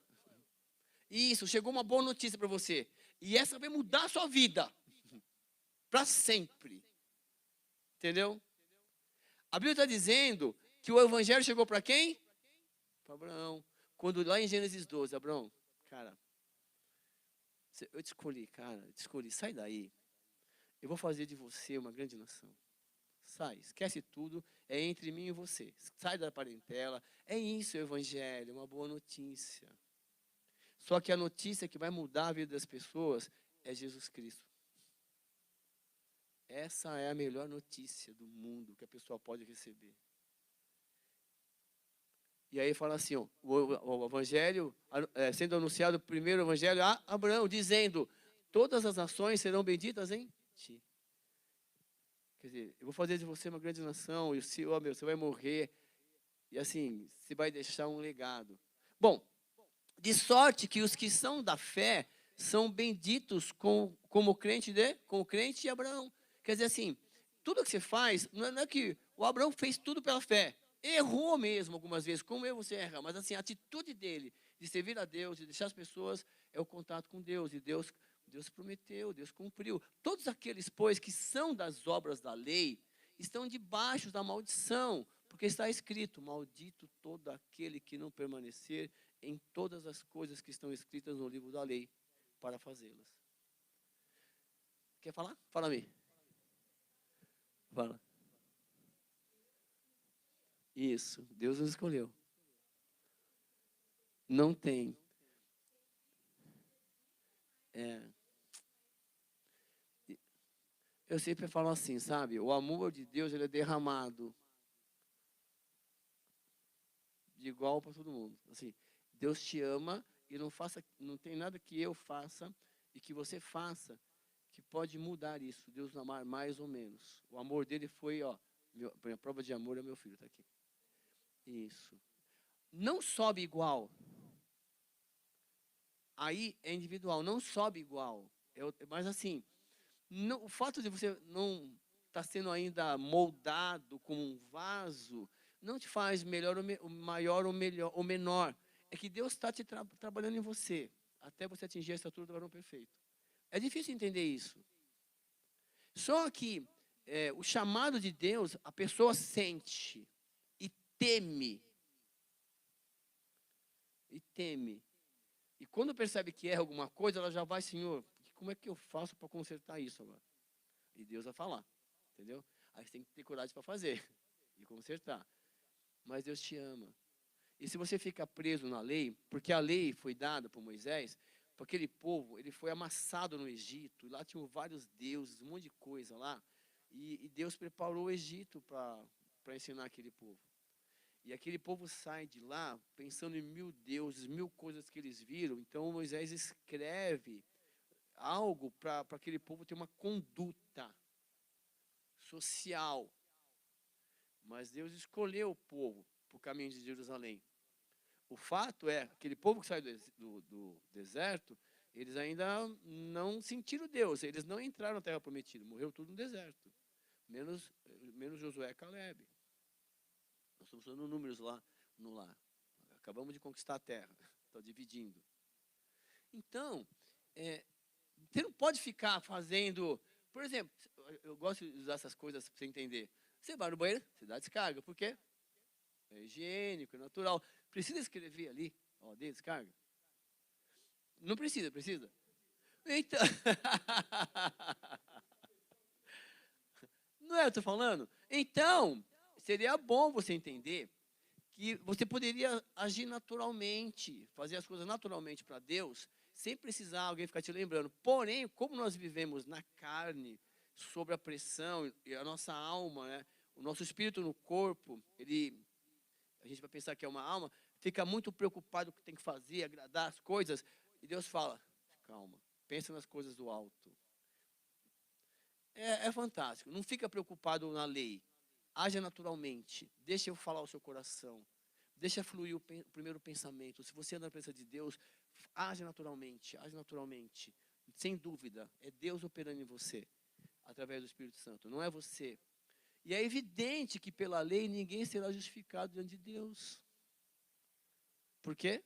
S1: Isso, chegou uma boa notícia para você. E essa vai mudar a sua vida. Para sempre. Entendeu? A Bíblia está dizendo que o evangelho chegou para quem? Para Abraão. Quando lá em Gênesis 12, Abraão, cara, eu te escolhi, cara, eu te escolhi, sai daí. Eu vou fazer de você uma grande nação. Sai, esquece tudo, é entre mim e você. Sai da parentela. É isso o evangelho, uma boa notícia. Só que a notícia que vai mudar a vida das pessoas é Jesus Cristo. Essa é a melhor notícia do mundo que a pessoa pode receber. E aí fala assim, ó, o evangelho, sendo anunciado o primeiro evangelho a Abraão, dizendo, todas as nações serão benditas em ti. Quer dizer, eu vou fazer de você uma grande nação, e você vai morrer, e assim, você vai deixar um legado. Bom, de sorte que os que são da fé são benditos como crente de Abraão. Quer dizer assim, tudo que você faz, não é que o Abraão fez tudo pela fé. Errou mesmo algumas vezes, como você erra, mas assim, a atitude dele de servir a Deus, de deixar as pessoas, é o contato com Deus. E Deus prometeu, Deus cumpriu. Todos aqueles, pois, que são das obras da lei, estão debaixo da maldição, porque está escrito, maldito todo aquele que não permanecer em todas as coisas que estão escritas no livro da lei, para fazê-las. Quer falar? Fala-me. Fala. Isso, Deus nos escolheu. Não tem. Eu sempre falo assim, sabe? O amor de Deus, ele é derramado de igual para todo mundo. Assim, Deus te ama e não tem nada que eu faça e que você faça que pode mudar isso. Deus amar mais ou menos. O amor dele foi, ó, minha prova de amor é meu filho, tá aqui. Isso. Não sobe igual. Aí é individual, não sobe igual. Mas assim, o fato de você não estar sendo ainda moldado como um vaso, não te faz melhor ou maior ou melhor ou menor. É que Deus está trabalhando em você, até você atingir a estatura do varão perfeito. É difícil entender isso. Só que o chamado de Deus, a pessoa sente e teme. E teme. E quando percebe que erra alguma coisa, ela já vai, Senhor, como é que eu faço para consertar isso agora? E Deus vai falar, entendeu? Aí você tem que ter coragem para fazer e consertar. Mas Deus te ama. E se você fica preso na lei, porque a lei foi dada por Moisés, para aquele povo, ele foi amassado no Egito, e lá tinham vários deuses, um monte de coisa lá, e Deus preparou o Egito para ensinar aquele povo. E aquele povo sai de lá pensando em 1000 deuses, 1000 coisas que eles viram. Então Moisés escreve algo para aquele povo ter uma conduta social. Mas Deus escolheu o povo para o caminho de Jerusalém. O fato é, aquele povo que sai do deserto, eles ainda não sentiram Deus, eles não entraram na terra prometida, morreu tudo no deserto. Menos Josué e Caleb. Nós estamos falando números lá no lar. Acabamos de conquistar a terra. Está dividindo. Então, você não pode ficar fazendo... Por exemplo, eu gosto de usar essas coisas para você entender. Você vai no banheiro, você dá descarga. Por quê? É higiênico, é natural. Precisa escrever ali, ó, dê descarga? Não precisa, precisa? Então... Não é o que eu estou falando? Então, seria bom você entender que você poderia agir naturalmente, fazer as coisas naturalmente para Deus, sem precisar alguém ficar te lembrando. Porém, como nós vivemos na carne, sob a pressão, e a nossa alma, né, o nosso espírito no corpo, a gente vai pensar que é uma alma, fica muito preocupado com o que tem que fazer, agradar as coisas, e Deus fala, calma, pensa nas coisas do alto. É fantástico, não fica preocupado na lei, haja naturalmente, deixa eu falar o seu coração, deixa fluir o primeiro pensamento. Se você anda na presença de Deus, age naturalmente, sem dúvida, é Deus operando em você, através do Espírito Santo, não é você. E é evidente que pela lei ninguém será justificado diante de Deus. Por quê?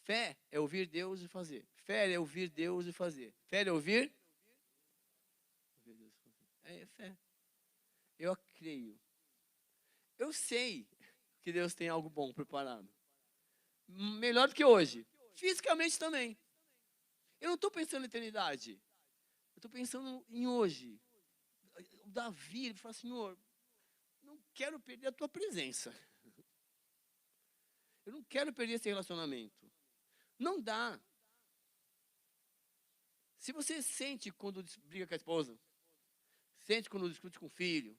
S1: Fé é ouvir Deus e fazer. Fé é ouvir Deus e fazer. Fé é ouvir? É fé. Eu creio. Eu sei que Deus tem algo bom preparado. Melhor do que hoje. Fisicamente também. Eu não estou pensando em eternidade. Eu estou pensando em hoje. O Davi, ele fala, Senhor, não quero perder a tua presença. Eu não quero perder esse relacionamento. Não dá. Se você sente quando briga com a esposa, sente quando discute com o filho,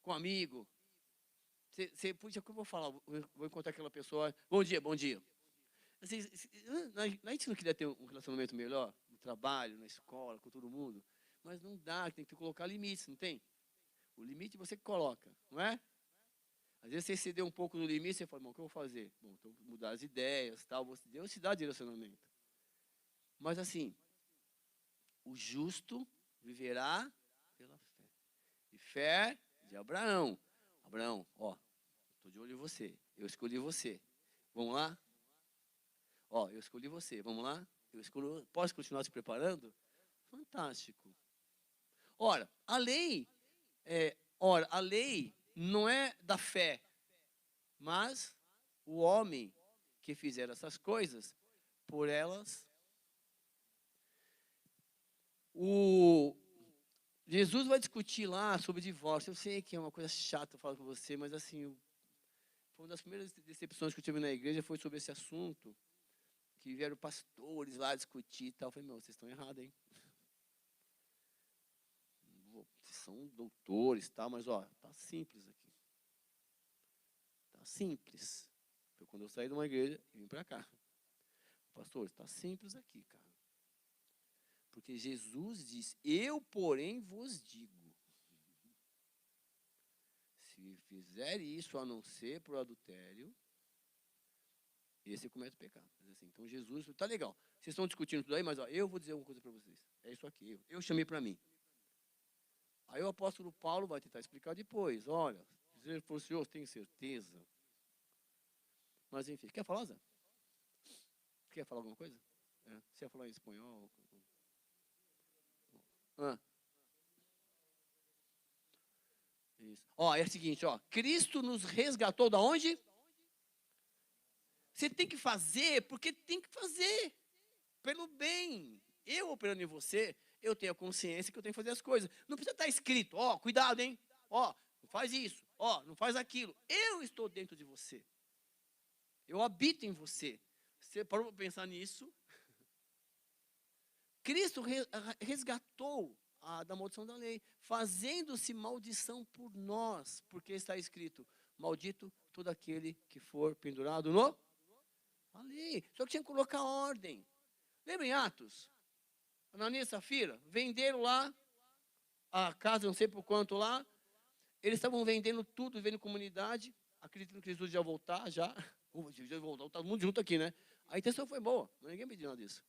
S1: com um amigo, você puxa, o que eu vou falar? Vou encontrar aquela pessoa, bom dia, bom dia. Assim, a gente não queria ter um relacionamento melhor, no trabalho, na escola, com todo mundo, mas não dá, tem que colocar limites, não tem? O limite você que coloca, não é? Às vezes você cedeu um pouco do limite, você fala, bom, o que eu vou fazer? Bom, então mudar as ideias, tal, Deus te dá direcionamento. Mas assim, o justo viverá pela fé. E fé de Abraão. Abraão, ó, estou de olho em você. Eu escolhi você. Vamos lá? Ó, eu escolhi você. Vamos lá? Posso continuar se preparando? Fantástico. Ora, a lei não é da fé, mas o homem que fizer essas coisas, por elas. Jesus vai discutir lá sobre divórcio. Eu sei que é uma coisa chata falar com você, mas assim, foi uma das primeiras decepções que eu tive na igreja foi sobre esse assunto, que vieram pastores lá discutir e tal. Eu falei, meu, vocês estão errados, hein? Vocês são doutores e tal, mas ó, tá simples aqui. Tá simples. Foi quando eu saí de uma igreja e vim para cá. Pastor, tá simples aqui, cara. Porque Jesus diz, eu, porém, vos digo. Se fizer isso a não ser por adultério, esse comete pecado. Assim, então Jesus, tá legal. Vocês estão discutindo tudo aí, mas ó, eu vou dizer uma coisa para vocês. É isso aqui, eu chamei para mim. Aí o apóstolo Paulo vai tentar explicar depois. Olha, dizer para o senhor, tem certeza. Mas enfim, quer falar, Zé? Quer falar alguma coisa? É. Você ia falar em espanhol? Isso. Ó, é o seguinte, ó. Cristo nos resgatou da onde? Você tem que fazer porque tem que fazer. Pelo bem. Eu operando em você, eu tenho a consciência que eu tenho que fazer as coisas. Não precisa estar escrito, ó, cuidado, hein? Ó, não faz isso, ó, não faz aquilo. Eu estou dentro de você. Eu habito em você. Você parou para pensar nisso? Cristo resgatou da maldição da lei, fazendo-se maldição por nós, porque está escrito, maldito todo aquele que for pendurado no a lei. Só que tinha que colocar ordem. Lembra em Atos? Ananias e Safira venderam lá a casa, não sei por quanto lá. Eles estavam vendendo tudo, vendendo comunidade, acreditando que Jesus ia voltar já. Jesus ia voltar, todo mundo junto aqui, né? A intenção foi boa, ninguém pediu nada disso.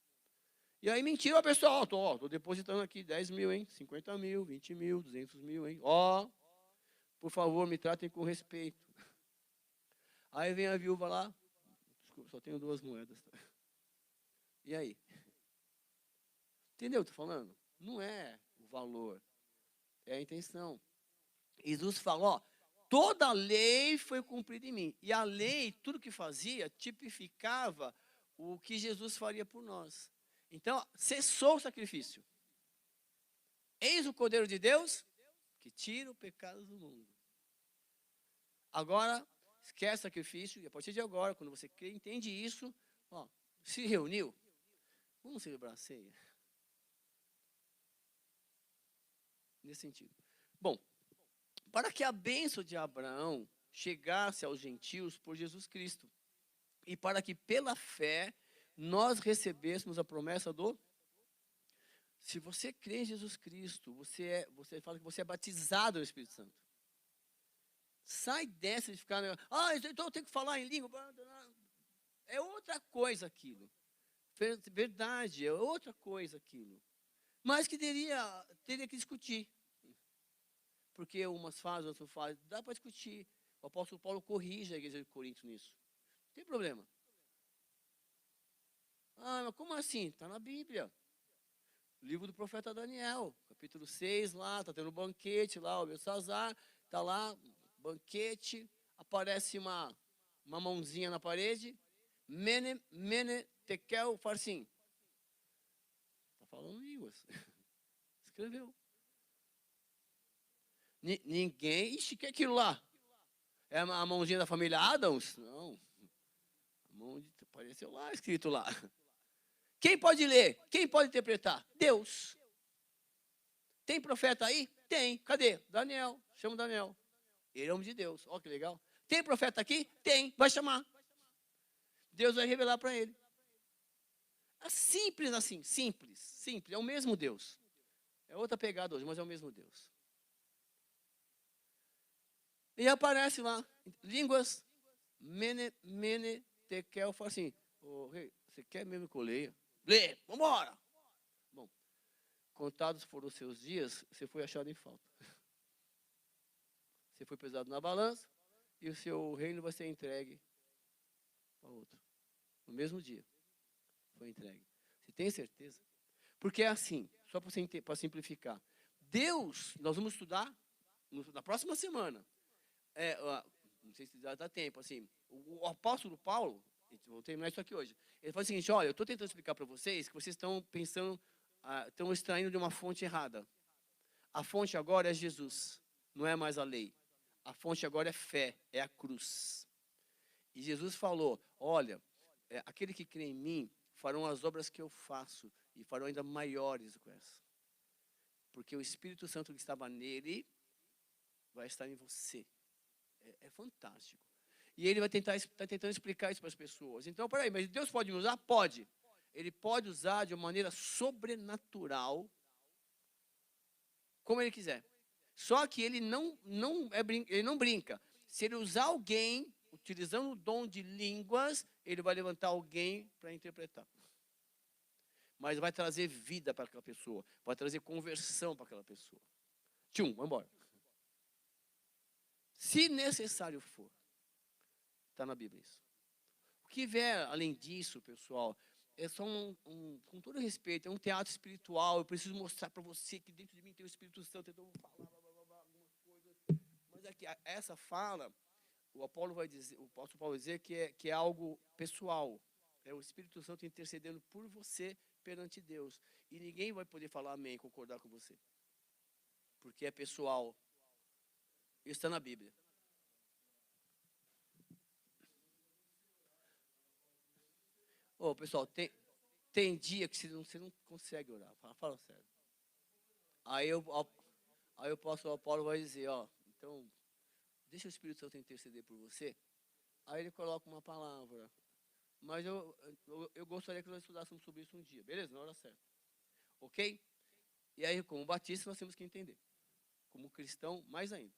S1: E aí mentiram, pessoal, tô depositando aqui 10 mil, hein? 50 mil, 20 mil, 200 mil, hein? Ó, por favor, me tratem com respeito. Aí vem a viúva lá, desculpa, só tenho 2 moedas. E aí? Entendeu o que eu estou falando? Não é o valor, é a intenção. Jesus falou, ó, toda a lei foi cumprida em mim. E a lei, tudo que fazia, tipificava o que Jesus faria por nós. Então, cessou o sacrifício. Eis o Cordeiro de Deus que tira o pecado do mundo. Agora, esquece sacrifício, e a partir de agora, quando você crê, entende isso, ó, se reuniu, vamos celebrar a ceia. Nesse sentido. Bom, para que a bênção de Abraão chegasse aos gentios por Jesus Cristo, e para que pela fé nós recebêssemos a promessa do... Se você crê em Jesus Cristo, você fala que você é batizado no Espírito Santo. Sai dessa de ficar... então eu tenho que falar em língua. É outra coisa aquilo. Verdade, é outra coisa aquilo. Mas que teria que discutir. Porque umas fazem, outras não fazem. Dá para discutir. O apóstolo Paulo corrige a igreja de Corinto nisso. Não tem problema. Mas como assim? Está na Bíblia. Livro do profeta Daniel, capítulo 6, lá, está tendo um banquete lá, o Belsazar, está lá, banquete, aparece uma mãozinha na parede, mene, tekel, farsim. Está falando línguas. Escreveu. Ninguém, ixi, que é aquilo lá? É a mãozinha da família Adams? Não. A mão apareceu lá, escrito lá. Quem pode ler? Quem pode interpretar? Deus. Tem profeta aí? Tem. Cadê? Daniel. Chama Daniel. Ele é homem de Deus. Olha que legal. Tem profeta aqui? Tem. Vai chamar. Deus vai revelar para ele. É simples assim. Simples. É o mesmo Deus. É outra pegada hoje, mas é o mesmo Deus. E aparece lá. Línguas. Mene, tekel. Fala assim. Ô, rei, você quer mesmo que eu leia? Lê. Vambora. Bom. Contados foram os seus dias, você foi achado em falta. Você foi pesado na balança e o seu reino vai ser entregue para outro. No mesmo dia, foi entregue. Você tem certeza? Porque é assim, só para simplificar. Deus, nós vamos estudar na próxima semana. Não sei se dá tempo, assim. O apóstolo Paulo, vou terminar isso aqui hoje. Ele fala o seguinte, olha, eu estou tentando explicar para vocês que vocês estão pensando... estão extraindo de uma fonte errada. A fonte agora é Jesus, não é mais a lei. A fonte agora é fé, é a cruz. E Jesus falou, olha, aquele que crê em mim farão as obras que eu faço e farão ainda maiores do que essa. Porque o Espírito Santo que estava nele vai estar em você. É fantástico. E ele está tentando explicar isso para as pessoas. Então, peraí, mas Deus pode me usar? Pode. Ele pode usar de uma maneira sobrenatural, como ele quiser. Só que ele ele não brinca. Se ele usar alguém, utilizando o dom de línguas, ele vai levantar alguém para interpretar. Mas vai trazer vida para aquela pessoa. Vai trazer conversão para aquela pessoa. Vamos embora. Se necessário for. Está na Bíblia isso. O que vier além disso, pessoal... É só com todo respeito, é um teatro espiritual. Eu preciso mostrar para você que dentro de mim tem o Espírito Santo. Então eu vou falar, algumas coisas. Mas aqui, essa fala, o apóstolo Paulo vai dizer que é algo pessoal. É o Espírito Santo intercedendo por você perante Deus. E ninguém vai poder falar amém, concordar com você. Porque é pessoal. Isso está na Bíblia. Pessoal, tem dia que você não consegue orar. Fala sério. Aí o apóstolo Paulo vai dizer, então, deixa o Espírito Santo interceder por você. Aí ele coloca uma palavra. Mas eu gostaria que nós estudássemos sobre isso um dia. Beleza? Na hora certa. Ok? E aí, como batista, nós temos que entender. Como cristão, mais ainda.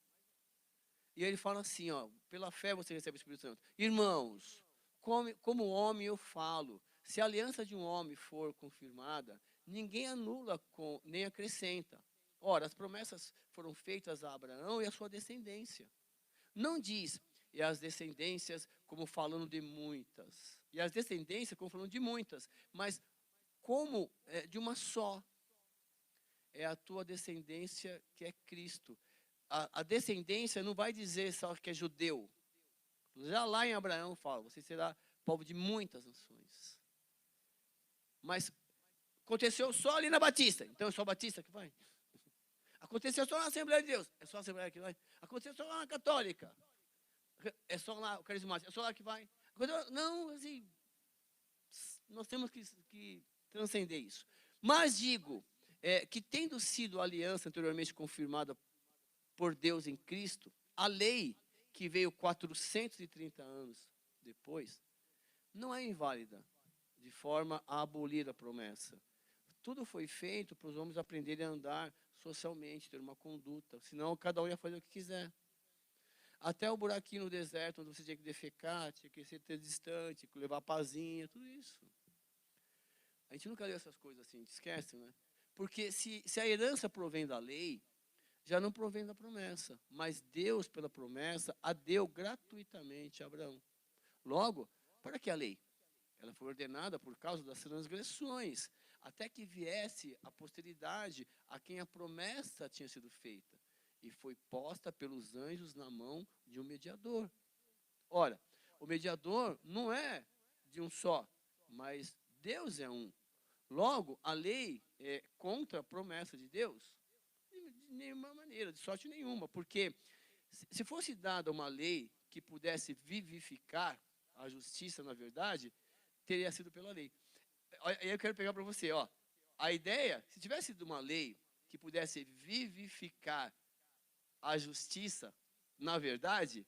S1: E ele fala assim, pela fé você recebe o Espírito Santo. Irmãos, como homem eu falo, se a aliança de um homem for confirmada, ninguém anula nem acrescenta. Ora, as promessas foram feitas a Abraão e a sua descendência. Não diz, e as descendências como falando de muitas. E as descendências como falando de muitas. Mas como de uma só. É a tua descendência que é Cristo. A descendência não vai dizer só que é judeu. Já lá em Abraão fala, você será povo de muitas nações. Mas aconteceu só ali na Batista, então é só a Batista que vai. Aconteceu só na Assembleia de Deus, é só a Assembleia que vai. Aconteceu só na Católica. é só lá, o carismático, é só lá que vai. Não, assim, nós temos que transcender isso. Mas digo, que tendo sido a aliança anteriormente confirmada por Deus em Cristo, a lei que veio 430 anos depois, não é inválida, de forma a abolir a promessa. Tudo foi feito para os homens aprenderem a andar socialmente, ter uma conduta, senão cada um ia fazer o que quiser. Até o buraquinho no deserto, onde você tinha que defecar, tinha que ser distante, levar pazinha, tudo isso. A gente nunca leu essas coisas assim, a gente esquece, né? Porque se a herança provém da lei, já não provém da promessa. Mas Deus, pela promessa, a deu gratuitamente a Abraão. Logo, para que a lei? Ela foi ordenada por causa das transgressões, até que viesse a posteridade a quem a promessa tinha sido feita. E foi posta pelos anjos na mão de um mediador. Ora, o mediador não é de um só, mas Deus é um. Logo, a lei é contra a promessa de Deus? De nenhuma maneira, de sorte nenhuma, porque se fosse dada uma lei que pudesse vivificar a justiça, na verdade, teria sido pela lei. Aí eu quero pegar para você, ó. A ideia, se tivesse sido uma lei que pudesse vivificar a justiça, na verdade,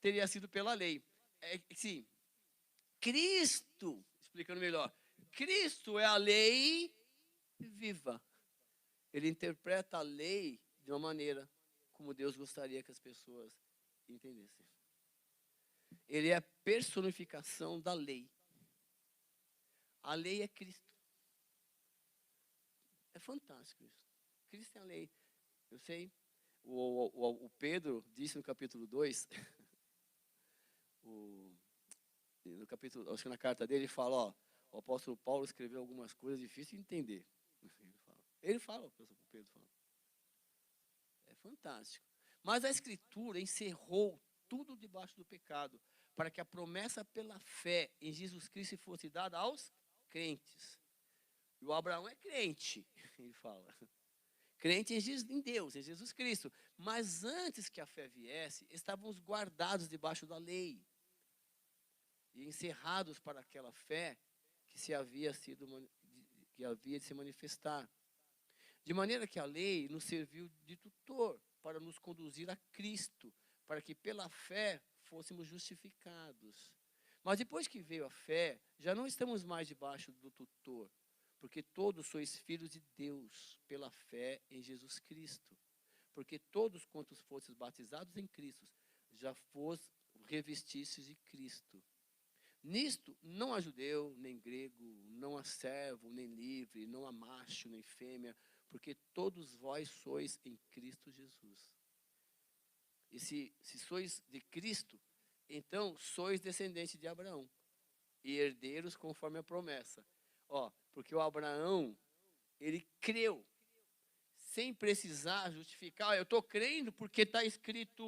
S1: teria sido pela lei. Sim, Cristo, explicando melhor, Cristo é a lei viva. Ele interpreta a lei de uma maneira como Deus gostaria que as pessoas entendessem. Ele é a personificação da lei. A lei é Cristo. É fantástico isso. Cristo é a lei. Eu sei, o Pedro disse no capítulo 2, no capítulo, acho que na carta dele, ele fala, ó, o apóstolo Paulo escreveu algumas coisas difíceis de entender. Ele fala, o apóstolo Pedro fala. É fantástico. Mas a Escritura encerrou tudo debaixo do pecado, para que a promessa pela fé em Jesus Cristo fosse dada aos crentes. E o Abraão é crente, ele fala. Crente em Deus, em Jesus Cristo. Mas antes que a fé viesse, estávamos guardados debaixo da lei. E encerrados para aquela fé que havia de se manifestar. De maneira que a lei nos serviu de tutor para nos conduzir a Cristo, para que pela fé fôssemos justificados. Mas depois que veio a fé, já não estamos mais debaixo do tutor, porque todos sois filhos de Deus pela fé em Jesus Cristo. Porque todos quantos fostes batizados em Cristo, já revestistes de Cristo. Nisto, não há judeu, nem grego, não há servo, nem livre, não há macho, nem fêmea, porque todos vós sois em Cristo Jesus. E se sois de Cristo, então sois descendentes de Abraão, e herdeiros conforme a promessa. Ó, porque o Abraão, ele creu, sem precisar justificar. Eu estou crendo porque está escrito...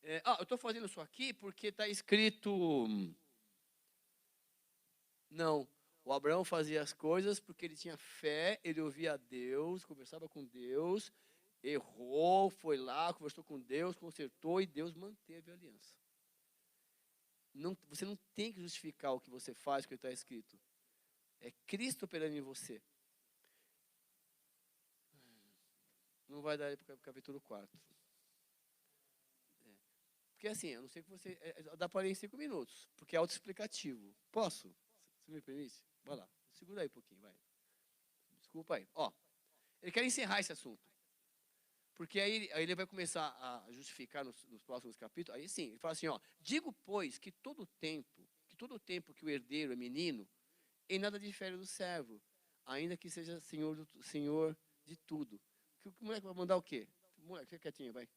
S1: eu estou fazendo isso aqui porque está escrito... Não, o Abraão fazia as coisas porque ele tinha fé, ele ouvia a Deus, conversava com Deus, errou, foi lá, conversou com Deus, consertou e Deus manteve a aliança. Você não tem que justificar o que você faz, o que está escrito. É Cristo operando em você. Não vai dar para o capítulo 4. Porque assim, eu não sei que você... dá para ler em 5 minutos, porque é autoexplicativo. Posso? Você me permite? Vai lá. Segura aí um pouquinho, vai. Desculpa aí. Ó, ele quer encerrar esse assunto. Porque aí ele vai começar a justificar nos próximos capítulos. Aí sim, ele fala assim, ó. Digo, pois, que todo tempo que o herdeiro é menino, em nada difere do servo, ainda que seja senhor de tudo. O moleque vai mandar o quê? Moleque, fica quietinho, vai.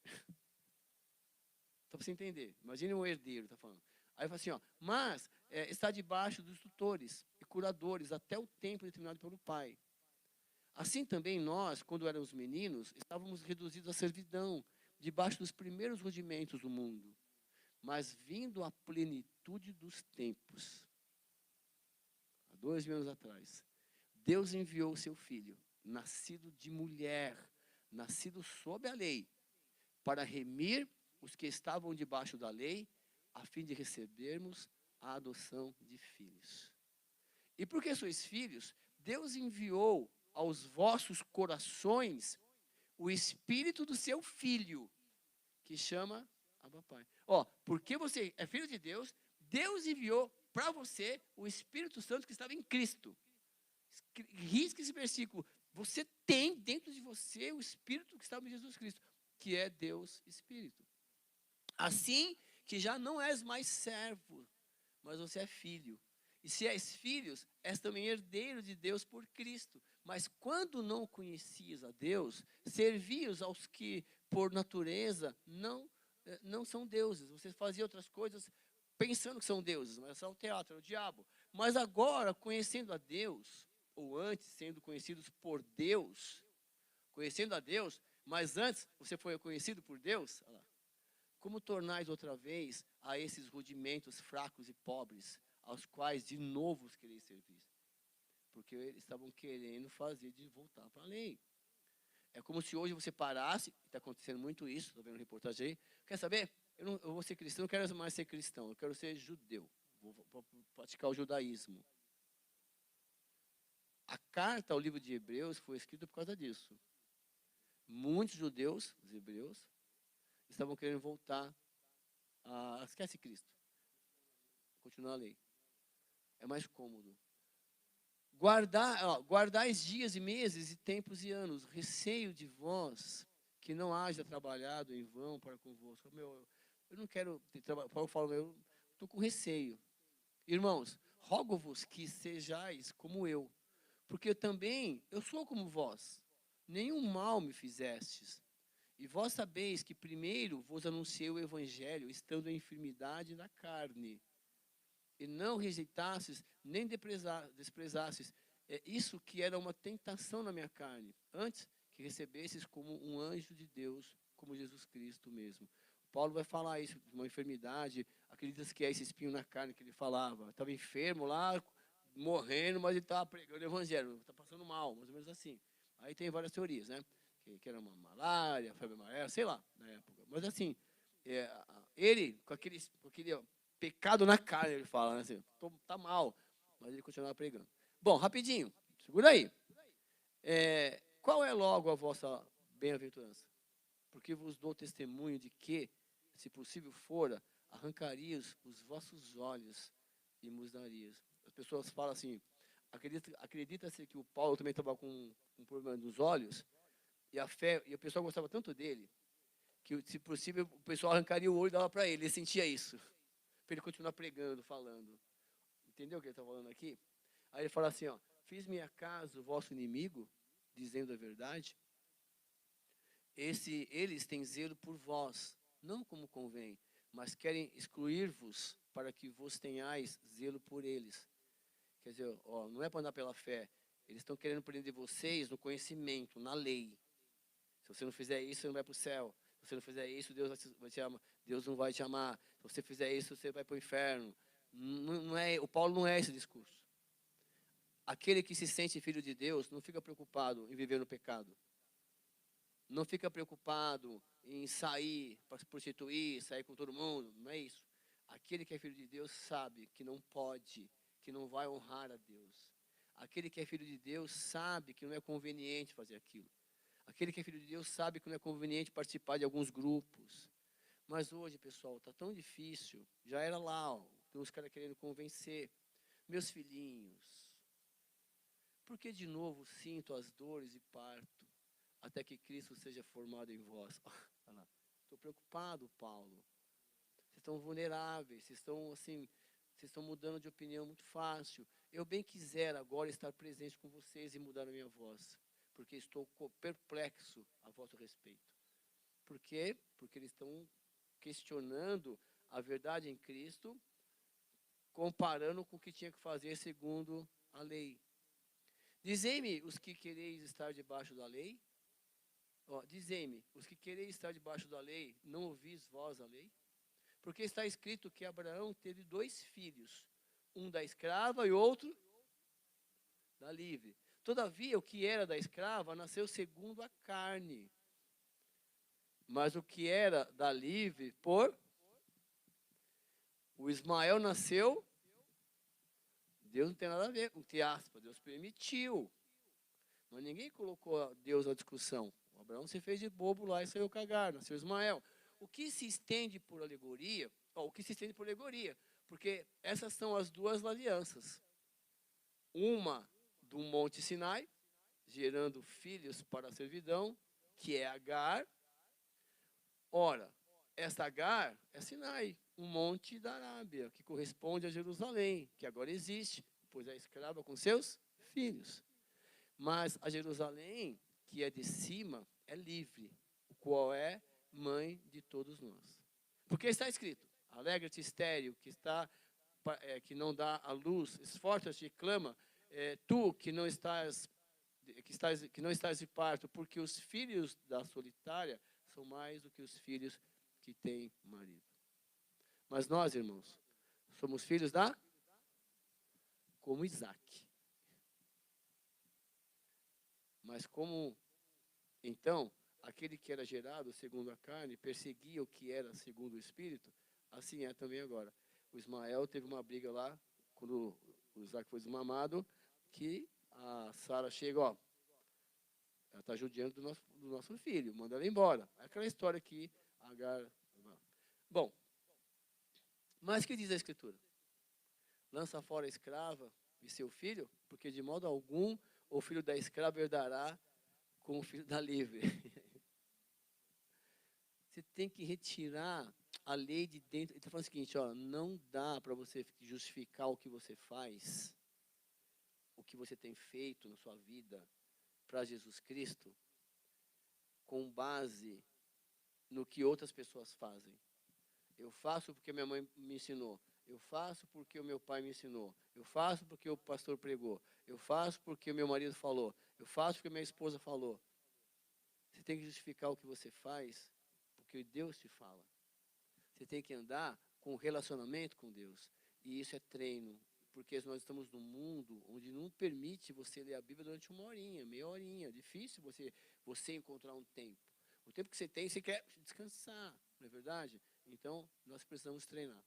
S1: Só para você entender. Imagine um herdeiro, está falando. Aí ele fala assim, ó, mas está debaixo dos tutores e curadores até o tempo determinado pelo pai. Assim também nós, quando éramos meninos, estávamos reduzidos à servidão, debaixo dos primeiros rudimentos do mundo. Mas vindo à plenitude dos tempos, há 2000 anos atrás, Deus enviou o seu Filho, nascido de mulher, nascido sob a lei, para remir os que estavam debaixo da lei, a fim de recebermos a adoção de filhos. E porque sois filhos, Deus enviou aos vossos corações o Espírito do seu Filho, que chama Abba Pai. Porque você é filho de Deus, Deus enviou para você o Espírito Santo que estava em Cristo. Risque esse versículo. Você tem dentro de você o Espírito que estava em Jesus Cristo, que é Deus Espírito. Assim que já não és mais servo, mas você é filho. E se és filhos, és também herdeiro de Deus por Cristo. Mas quando não conhecias a Deus, servias aos que, por natureza, não são deuses. Você fazia outras coisas pensando que são deuses, mas são o teatro, é o diabo. Mas agora, conhecendo a Deus, ou antes sendo conhecidos por Deus, conhecendo a Deus, mas antes você foi conhecido por Deus, olha lá, como tornais outra vez a esses rudimentos fracos e pobres, aos quais de novo os quereis servir? Porque eles estavam querendo fazer de voltar para a lei. É como se hoje você parasse, está acontecendo muito isso, estou vendo reportagem aí. Quer saber? Eu vou ser cristão, não quero mais ser cristão, eu quero ser judeu. Vou praticar o judaísmo. A carta ao livro de Hebreus foi escrita por causa disso. Muitos judeus, os hebreus, estavam querendo voltar esquece Cristo. Continuar a lei. É mais cômodo. Guardais dias e meses e tempos e anos, receio de vós que não haja trabalhado em vão para convosco. Eu não quero trabalhar. Paulo fala, eu estou com receio. Irmãos, rogo-vos que sejais como eu, porque eu sou como vós. Nenhum mal me fizestes. E vós sabeis que primeiro vos anunciei o evangelho, estando em enfermidade na carne. E não rejeitastes, nem desprezastes isso que era uma tentação na minha carne, antes que recebesses como um anjo de Deus, como Jesus Cristo mesmo. Paulo vai falar isso, de uma enfermidade, acredita-se que é esse espinho na carne que ele falava. Estava enfermo lá, morrendo, mas ele estava pregando o evangelho, está passando mal, mais ou menos assim. Aí tem várias teorias, né? Que era uma malária, febre amarela, sei lá, na época. Mas assim, ele, com aquele pecado na carne, ele fala, né? Assim, tá mal, mas ele continuava pregando. Bom, rapidinho, segura aí. Qual é logo a vossa bem-aventurança? Porque vos dou testemunho de que, se possível fora, arrancarias os vossos olhos e musdarias. As pessoas falam assim, acredita-se que o Paulo também estava com um problema nos olhos, e o pessoal gostava tanto dele, que, se possível, o pessoal arrancaria o olho e dava para ele sentia isso. Para ele continuar pregando, falando. Entendeu o que ele está falando aqui? Aí ele fala assim, fiz-me acaso o vosso inimigo, dizendo a verdade? Eles têm zelo por vós, não como convém, mas querem excluir-vos para que vos tenhais zelo por eles. Quer dizer, não é para andar pela fé. Eles estão querendo prender vocês no conhecimento, na lei. Se você não fizer isso, você não vai para o céu. Se você não fizer isso, Deus não vai te amar. Se você fizer isso, você vai para o inferno. O Paulo não é esse discurso. Aquele que se sente filho de Deus não fica preocupado em viver no pecado. Não fica preocupado em sair para se prostituir, sair com todo mundo. Não é isso. Aquele que é filho de Deus sabe que não pode, que não vai honrar a Deus. Aquele que é filho de Deus sabe que não é conveniente fazer aquilo. Aquele que é filho de Deus sabe que não é conveniente participar de alguns grupos. Mas hoje, pessoal, está tão difícil. Já era lá, tem uns caras querendo convencer. Meus filhinhos, porque de novo sinto as dores e parto, até que Cristo seja formado em vós. Estou preocupado, Paulo. Vocês estão vulneráveis, vocês estão mudando de opinião muito fácil. Eu bem quisera agora estar presente com vocês e mudar a minha voz, porque estou perplexo a vosso respeito. Por quê? Porque eles estão questionando a verdade em Cristo, comparando com o que tinha que fazer segundo a lei. Dizei-me os que quereis estar debaixo da lei. Dizei-me, os que quereis estar debaixo da lei, não ouvis vós a lei? Porque está escrito que Abraão teve 2 filhos, um da escrava e outro da livre. Todavia, o que era da escrava nasceu segundo a carne, Mas o que era da livre por... O Ismael nasceu, Deus não tem nada a ver, entre aspas, Deus permitiu. Mas ninguém colocou Deus à discussão. O Abraão se fez de bobo lá e saiu cagar, nasceu Ismael. O que se estende por alegoria, porque essas são as duas alianças. Uma do Monte Sinai, gerando filhos para a servidão, que é Agar. Ora, essa Agar é Sinai, um monte da Arábia, que corresponde a Jerusalém, que agora existe, pois é escrava com seus filhos. Mas a Jerusalém, que é de cima, é livre, o qual é mãe de todos nós. Porque está escrito: alegra-te, estéril, que não dá a luz, esforça-te e clama, tu que não estás de parto, porque os filhos da solitária são mais do que os filhos que têm marido. Mas nós, irmãos, somos filhos como Isaac. Mas como, então, aquele que era gerado segundo a carne perseguia o que era segundo o Espírito, assim é também agora. O Ismael teve uma briga lá, quando o Isaac foi desmamado, que a Sara chega, ó, ela está judiando do nosso filho, manda ela embora. É aquela história que Agar... Bom, mas o que diz a Escritura? Lança fora a escrava e seu filho, porque de modo algum o filho da escrava herdará com o filho da livre. Você tem que retirar a lei de dentro. Ele está falando o seguinte, ó, não dá para você justificar o que você faz, o que você tem feito na sua vida para Jesus Cristo, com base no que outras pessoas fazem. Eu faço porque minha mãe me ensinou. Eu faço porque o meu pai me ensinou. Eu faço porque o pastor pregou. Eu faço porque o meu marido falou. Eu faço porque minha esposa falou. Você tem que justificar o que você faz porque Deus te fala. Você tem que andar com relacionamento com Deus. E isso é treino. Porque nós estamos num mundo onde não permite você ler a Bíblia durante uma horinha, meia horinha. É difícil você encontrar um tempo. O tempo que você tem, você quer descansar, não é verdade? Então, nós precisamos treinar.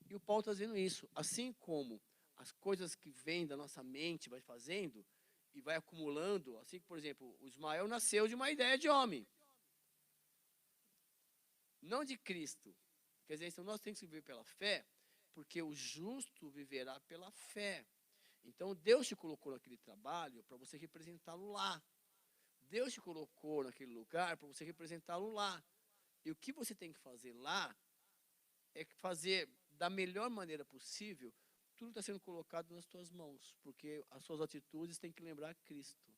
S1: E o Paulo está dizendo isso. Assim como as coisas que vêm da nossa mente vai fazendo e vai acumulando, assim que, por exemplo, o Ismael nasceu de uma ideia de homem, não de Cristo. Quer dizer, então nós temos que viver pela fé, porque o justo viverá pela fé. Então, Deus te colocou naquele trabalho para você representá-lo lá. Deus te colocou naquele lugar para você representá-lo lá. E o que você tem que fazer lá é fazer da melhor maneira possível tudo está sendo colocado nas tuas mãos, porque as suas atitudes têm que lembrar Cristo.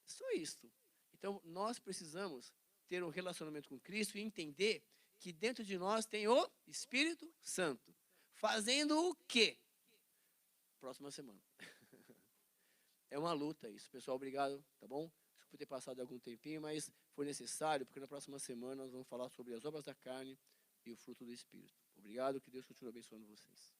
S1: Só isto. Então, nós precisamos ter um relacionamento com Cristo e entender que dentro de nós tem o Espírito Santo. Fazendo o quê? Próxima semana. É uma luta isso. Pessoal, obrigado, tá bom? Desculpa ter passado algum tempinho, mas foi necessário, porque na próxima semana nós vamos falar sobre as obras da carne e o fruto do Espírito. Obrigado, que Deus continue abençoando vocês.